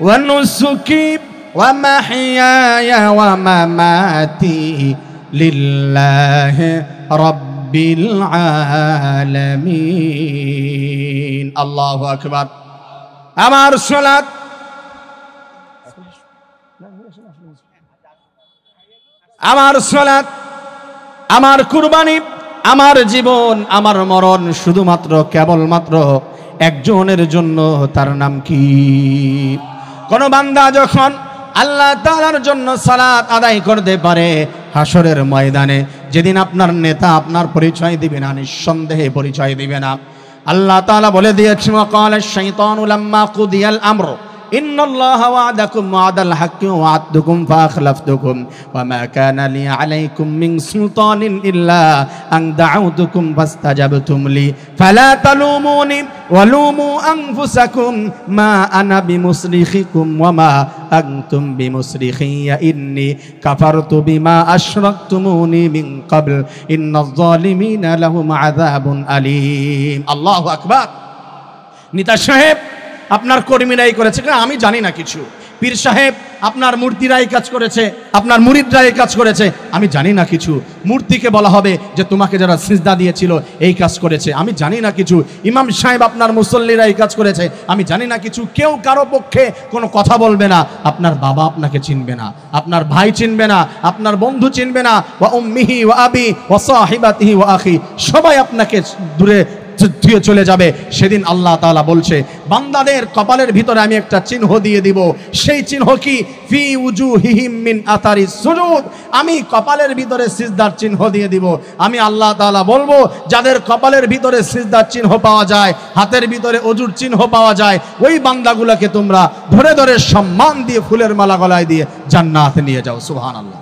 ওয়া নুসুকি ওয়া মাহইয়ায়া ওয়া মামাতি লিল্লাহি রাব্বিল আলামিন। আল্লাহু আকবার। আমার সালাত, আমার সালাত, আমার কুরবানি, আমার জীবন, আমার মরণ শুধুমাত্র কেবলমাত্র একজনের জন্য। তার নাম কি? কোন বান্দা যখন আল্লাহ তাআলার জন্য সালাত আদায় করতে পারে, হাসরের ময়দানে যেদিন আপনার নেতা আপনার পরিচয় দিবে না, নিঃসন্দেহে পরিচয় দিবে না। আল্লাহ তাআলা বলে দিয়েছেন, ওয়াকালা শাইতানু লাম্মা কুদিয়াল আমর ইন্নাল্লাহা ওয়া'দাকুম ওয়া'দাল হাক্কি ওয়া ওয়া'আদতুকুম ফাআখলাফতুকুম ওয়া মা কানা লি আলাইকুম মিন সুলতানিন ইল্লা আন দা'উতুকুম ফাস্তাজাবতুম লি ফালা তালুমুনি ওয়া লুমু আনফুসাকুম মা আনা বিমুসরিখিকুম ওয়া মা আনতুম বিমুসরিখিয়া ইন্নী কাফারতু বিমা আশরাকতুমুনি মিন ক্বাবল ইন্নাজ জালিমিনা লাহুম আযাবুন আলীম। আল্লাহু আকবার। নেতা সাহেব আপনার কর্মীরাই করেছে, আমি জানি না কিছু। পীর সাহেব আপনার মূর্তিরাই কাজ করেছে, আপনার মুরিদরাই কাজ করেছে, আমি জানি না কিছু। মূর্তিকে বলা হবে যে তোমাকে যারা সিজদা দিয়েছিল এই কাজ করেছে, আমি জানি না কিছু। ইমাম সাহেব আপনার মুসল্লিরা এই কাজ করেছে, আমি জানি না কিছু। কেউ কারো পক্ষে কোনো কথা বলবে না। আপনার বাবা আপনাকে চিনবে না, আপনার ভাই চিনবে না, আপনার বন্ধু চিনবে না। ওয়া উম্মিহি ওয়া আবি ওয়া সাহিবাতিহি ওয়া আখি, সবাই আপনাকে দূরে দিয়ে চলে যাবে। সেদিন আল্লাহ তাআলা বলছে, বান্দাদের কপালের ভিতরে আমি একটা চিহ্ন দিয়ে দিব। সেই চিহ্ন কি? ফি উজুহিহিম মিন আতারিস সুজুদ। আমি কপালের ভিতরে সিজদার চিহ্ন দিয়ে দিব। আমি আল্লাহ তাআলা বলবো, যাদের কপালের ভিতরে সিজদার চিহ্ন পাওয়া যায়, হাতের ভিতরে ওযুর চিহ্ন পাওয়া যায়, ওই বান্দাগুলোকে তোমরা ধরে ধরে সম্মান দিয়ে ফুলের মালা গলায় দিয়ে জান্নাতে নিয়ে যাও। সুবহানাল্লাহ।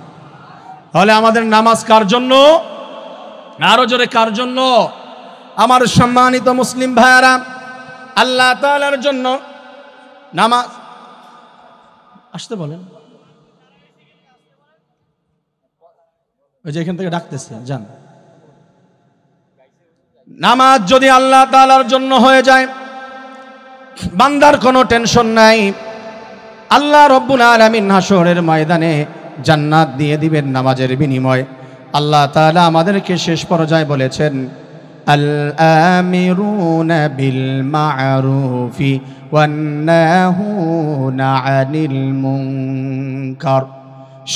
তাহলে আমাদের নামাজ কার জন্য? আরো জোরে, কার জন্য? আমার সম্মানিত মুসলিম ভাইয়ারা, আল্লাহ তাআলার জন্য নামাজ। আসতে বলেন, ওই যে এখান থেকে ডাকতেছে, যান। নামাজ যদি আল্লাহ তাআলার জন্য হয়ে যায়, বান্দার কোনো টেনশন নাই। আল্লাহ রব্বুল আলামিন হাসরের ময়দানে জান্নাত দিয়ে দিবেন নামাজের বিনিময়ে। আল্লাহ তাআলা আমাদেরকে শেষ পর্যায়ে বলেছেন, আল-আমিরুনা বিল মা'রুফি ওয়ান-নাহুনা আনিল মুনকার।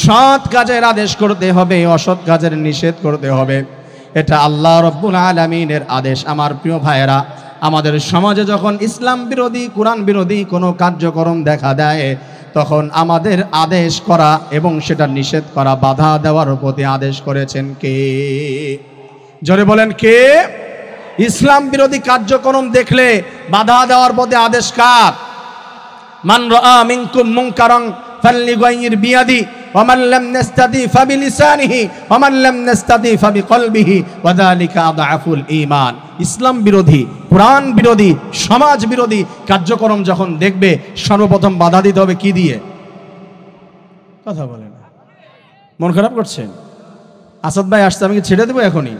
সৎ কাজের আদেশ করতে হবে, অসৎ কাজের নিষেধ করতে হবে। এটা আল্লাহ রব্বুল আলামিনের আদেশ। আমার প্রিয় ভাইয়েরা, আমাদের সমাজে যখন ইসলাম বিরোধী, কোরআন বিরোধী কোনো কার্যক্রম দেখা দেয়, তখন আমাদের আদেশ করা এবং সেটা নিষেধ করা, বাধা দেওয়ার প্রতি আদেশ করেছেন কে? জোরে বলেন, কে? ইসলাম বিরোধী কার্যক্রম দেখলে বাধা দেওয়ার পথে আদেশ কার? মান রাআ মিনকুম মুনকারান ফালইয়ুগাইয়ির বিয়াদি ওয়া মান লাম ইস্তাতি ফাবিলিসানিহি ওয়া মান লাম ইস্তাতি ফাবিকলবিহি ওয়া যালিকা আযআফুল ঈমান। ইসলাম বিরোধী, কোরআন বিরোধী, সমাজ বিরোধী কার্যক্রম যখন দেখবে, সর্বপ্রথম বাধা দিতে হবে কি দিয়ে? কথা বলেন, মন খারাপ করছেন? আসাদ ভাই আসতে, আমি কি ছেড়ে দেবো এখনই?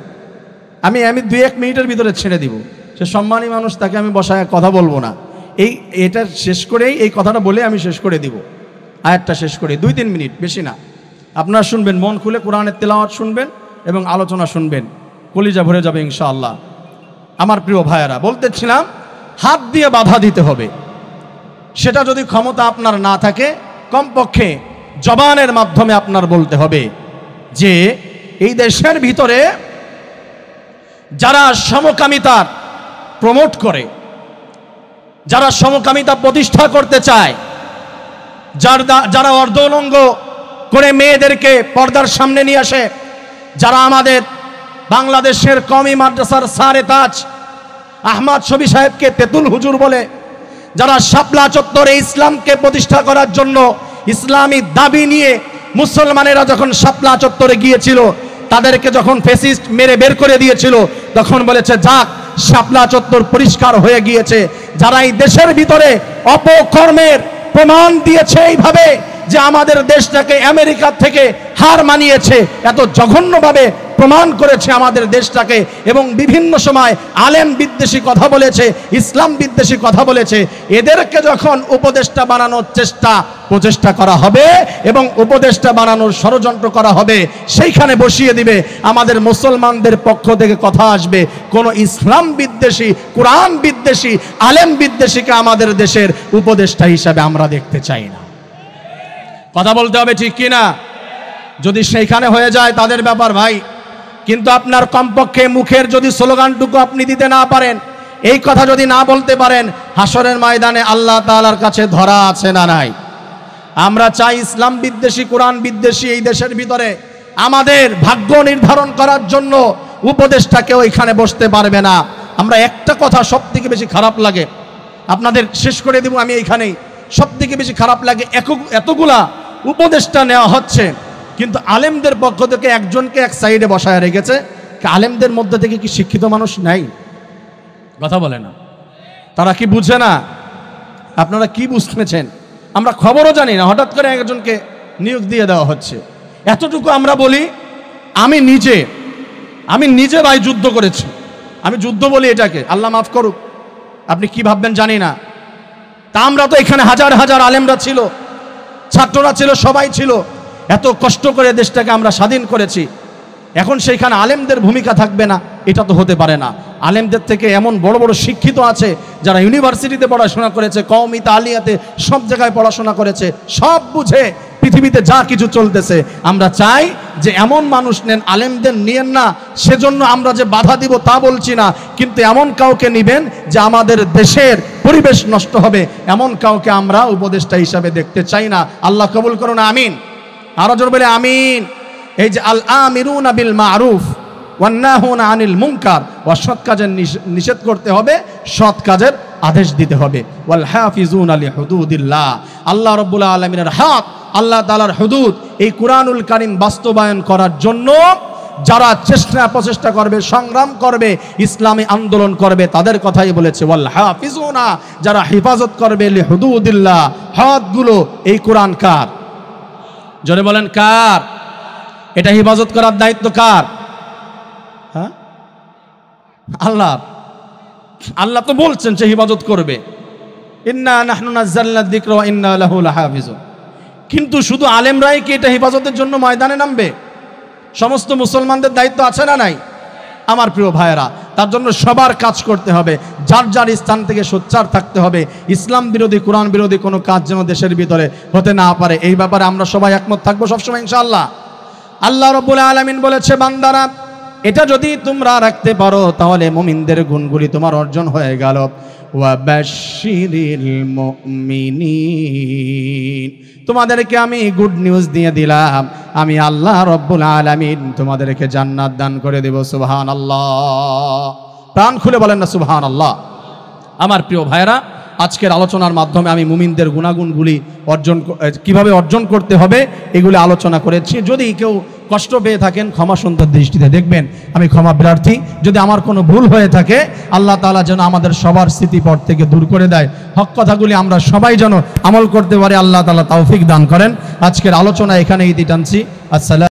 আমি 2-1 মিনিটের ভিতরে ছেড়ে দিব। সে সম্মানী মানুষ, তাকে আমি বসায় কথা বলবো না। এটা শেষ করেই, এই কথাটা বলে আমি শেষ করে দিব। আয়াতটা শেষ করে 2-3 মিনিট, বেশি না। আপনারা শুনবেন, মন খুলে কোরআনের তেলাওয়াত শুনবেন এবং আলোচনা শুনবেন, কলিজা ভরে যাবে ইনশাআল্লাহ। আমার প্রিয় ভাইয়েরা, বলতেছিলাম হাত দিয়ে বাধা দিতে হবে। সেটা যদি ক্ষমতা আপনার না থাকে, কমপক্ষে জবানের মাধ্যমে আপনার বলতে হবে যে এই দেশের ভিতরে যারা সমকামিতার প্রমোট করে, যারা সমকামিতা প্রতিষ্ঠা করতে চায়, যারা অর্ধউলঙ্গ করে মেয়েদেরকে পর্দার সামনে নিয়ে আসে, যারা আমাদের বাংলাদেশের কওমি মাদ্রাসার সারে তাজ আহমদ শফি সাহেবকে তেতুল হুজুর বলে, যারা শাপলা চত্বরে ইসলামকে প্রতিষ্ঠা করার জন্য ইসলামী দাবি নিয়ে মুসলমানেরা যখন শাপলা চত্বরে গিয়েছিল, তাদেরকে যখন ফ্যাসিস্ট মেরে বের করে দিয়েছিল, তখন বলেছে যাক শাপলা চত্বর পরিষ্কার হয়ে গিয়েছে। যারা এই দেশের ভিতরে অপকর্মের প্রমাণ দিয়েছে এইভাবে যে আমাদের দেশটাকে আমেরিকা থেকে হার মানিয়েছে, এত জঘন্যভাবে প্রমাণ করেছে আমাদের দেশটাকে, এবং বিভিন্ন সময় আলেম বিদ্বেষী কথা বলেছে, ইসলাম বিদ্বেষী কথা বলেছে, এদেরকে যখন উপদেষ্টা বানানোর প্রচেষ্টা করা হবে এবং উপদেষ্টা বানানোর ষড়যন্ত্র করা হবে, সেইখানে বসিয়ে দিবে আমাদের মুসলমানদের পক্ষ থেকে কথা আসবে, কোনো ইসলাম বিদ্বেষী, কোরআন বিদ্বেষী, আলেম বিদ্বেষীকে আমাদের দেশের উপদেষ্টা হিসাবে আমরা দেখতে চাই না। কথা বলতে হবে, ঠিক কিনা? যদি সেইখানে হয়ে যায় তাদের ব্যাপার ভাই, কিন্তু আপনার কমপক্ষে মুখের যদি স্লোগানটুকু আপনি দিতে না পারেন, এই কথা যদি না বলতে পারেন, হাসরের ময়দানে আল্লাহ তাআলার কাছে ধরা আছে না নাই? আমরা চাই ইসলাম বিদ্বেষী, কোরআন বিদ্বেষী এই দেশের ভিতরে আমাদের ভাগ্য নির্ধারণ করার জন্য উপদেষ্টা কেউ এখানে বসতে পারবে না। আমরা একটা কথা সব থেকে বেশি খারাপ লাগে, আপনাদের শেষ করে দেব আমি এইখানেই, সব থেকে বেশি খারাপ লাগে এতগুলা উপদেষ্টা নেওয়া হচ্ছে, কিন্তু আলেমদের পক্ষ থেকে একজনকে এক সাইডে বসায় রেখেছে। আলেমদের মধ্যে থেকে কি শিক্ষিত মানুষ নাই? কথা বলে না, তারা কি বুঝে না? আপনারা কি বুঝতেছেন? আমরা খবরও জানি না, হঠাৎ করে একজনকে নিয়োগ দিয়ে দেওয়া হচ্ছে। এতটুকু আমরা বলি, আমি নিজে ভাই যুদ্ধ করেছি, আমি যুদ্ধ বলি এটাকে, আল্লাহ মাফ করুক, আপনি কি ভাববেন জানি না। তা আমরা তো এখানে হাজার হাজার আলেমরা ছিল, ছাত্ররা ছিল, সবাই ছিল, এত কষ্ট করে দেশটাকে আমরা স্বাধীন করেছি, এখন সেইখানে আলেমদের ভূমিকা থাকবে না? এটা তো হতে পারে না। আলেমদের থেকে এমন বড় বড় শিক্ষিত আছে যারা ইউনিভার্সিটিতে পড়াশোনা করেছে, কওমিতে, আলিয়াতে, সব জায়গায় পড়াশোনা করেছে, সব বুঝে পৃথিবীতে যা কিছু চলতেছে। আমরা চাই যে এমন মানুষ নেন, আলেমদের নিয়েন না, সেজন্য আমরা যে বাধা দিব তা বলছি না, কিন্তু এমন কাউকে নিবেন যে আমাদের দেশের পরিবেশ নষ্ট হবে, এমন কাউকে আমরা উপদেষ্টা হিসাবে দেখতে চাই না। আল্লাহ কবুল করুন, আমিন। আরো জোর বলে আমিন। এই যে আল আমিরুনা বিল মারুফ ওয়ান নাহুনা আনিল মুনকার, অসৎ কাজের নিষেধ করতে হবে, সৎ কাজের আদেশ দিতে হবে। ওয়াল হাফিজুনা লিহুদুদিল্লাহ, আল্লাহ রাব্বুল আলামিনের হক, আল্লাহ তাআলার হুদুদ, এই কুরআনুল কারীম বাস্তবায়ন করার জন্য যারা প্রচেষ্টা করবে, সংগ্রাম করবে, ইসলামী আন্দোলন করবে, তাদের কথাই বলেছে ওয়াল হাফিজুনা, যারা হেফাজত করবে লিহুদুদিল্লাহ, হদগুলো। এই কোরআন কার? জোরে বলেন কার? এটা হেফাজত করার দায়িত্ব কার? হ্যাঁ, আল্লাহ। আল্লাহ তো বলছেন সে হেফাজত করবে, ইন্না নাহনু নাযালনা যিকরা ওয়া ইন্না লাহু লাহাফিজুন। কিন্তু শুধু আলেমরাই কি এটা হেফাজতের জন্য ময়দানে নামবে? সমস্ত মুসলমানদের দায়িত্ব আছে না নাই? আমার প্রিয় ভাইয়েরা, তার জন্য সবার কাজ করতে হবে, যার যার স্থান থেকে সোচ্চার থাকতে হবে। ইসলাম বিরোধী, কোরআন বিরোধী কোনো কাজ যেন দেশের ভিতরে হতে না পারে, এই ব্যাপারে আমরা সবাই একমত থাকবো সবসময় ইনশাআল্লাহ। আল্লাহ রাব্বুল আলামিন বলেছে, বান্দারা এটা যদি তোমরা রাখতে পারো তাহলে মুমিনদের গুণগুলি তোমার অর্জন হয়ে গেল। ওয়া বাশশিরিল মুমিনিন, তোমাদেরকে আমি গুড নিউজ দিয়ে দিলাম, আমি আল্লাহ রাব্বুল আলামিন তোমাদেরকে জান্নাত দান করে দেব। সুবহানাল্লাহ, প্রাণ খুলে বলেন না সুবহানাল্লাহ। আমার প্রিয় ভাইরা, আজকের আলোচনার মাধ্যমে আমি মুমিনদের গুণাগুণগুলি কিভাবে অর্জন করতে হবে এগুলি আলোচনা করেছি। যদি কেউ কষ্ট পেয়ে থাকেন ক্ষমা সুন্দর দৃষ্টিতে দেখবেন, আমি ক্ষমা প্রার্থী। যদি আমার কোনো ভুল হয়ে থাকে আল্লাহ তাআলা যেন আমাদের সবার স্মৃতিপট থেকে দূর করে দেয়, হক কথাগুলি আমরা সবাই যেন আমল করতে পারি, আল্লাহ তাআলা তৌফিক দান করেন। আজকের আলোচনা এখানে ইতি টানছি। আসসালাম।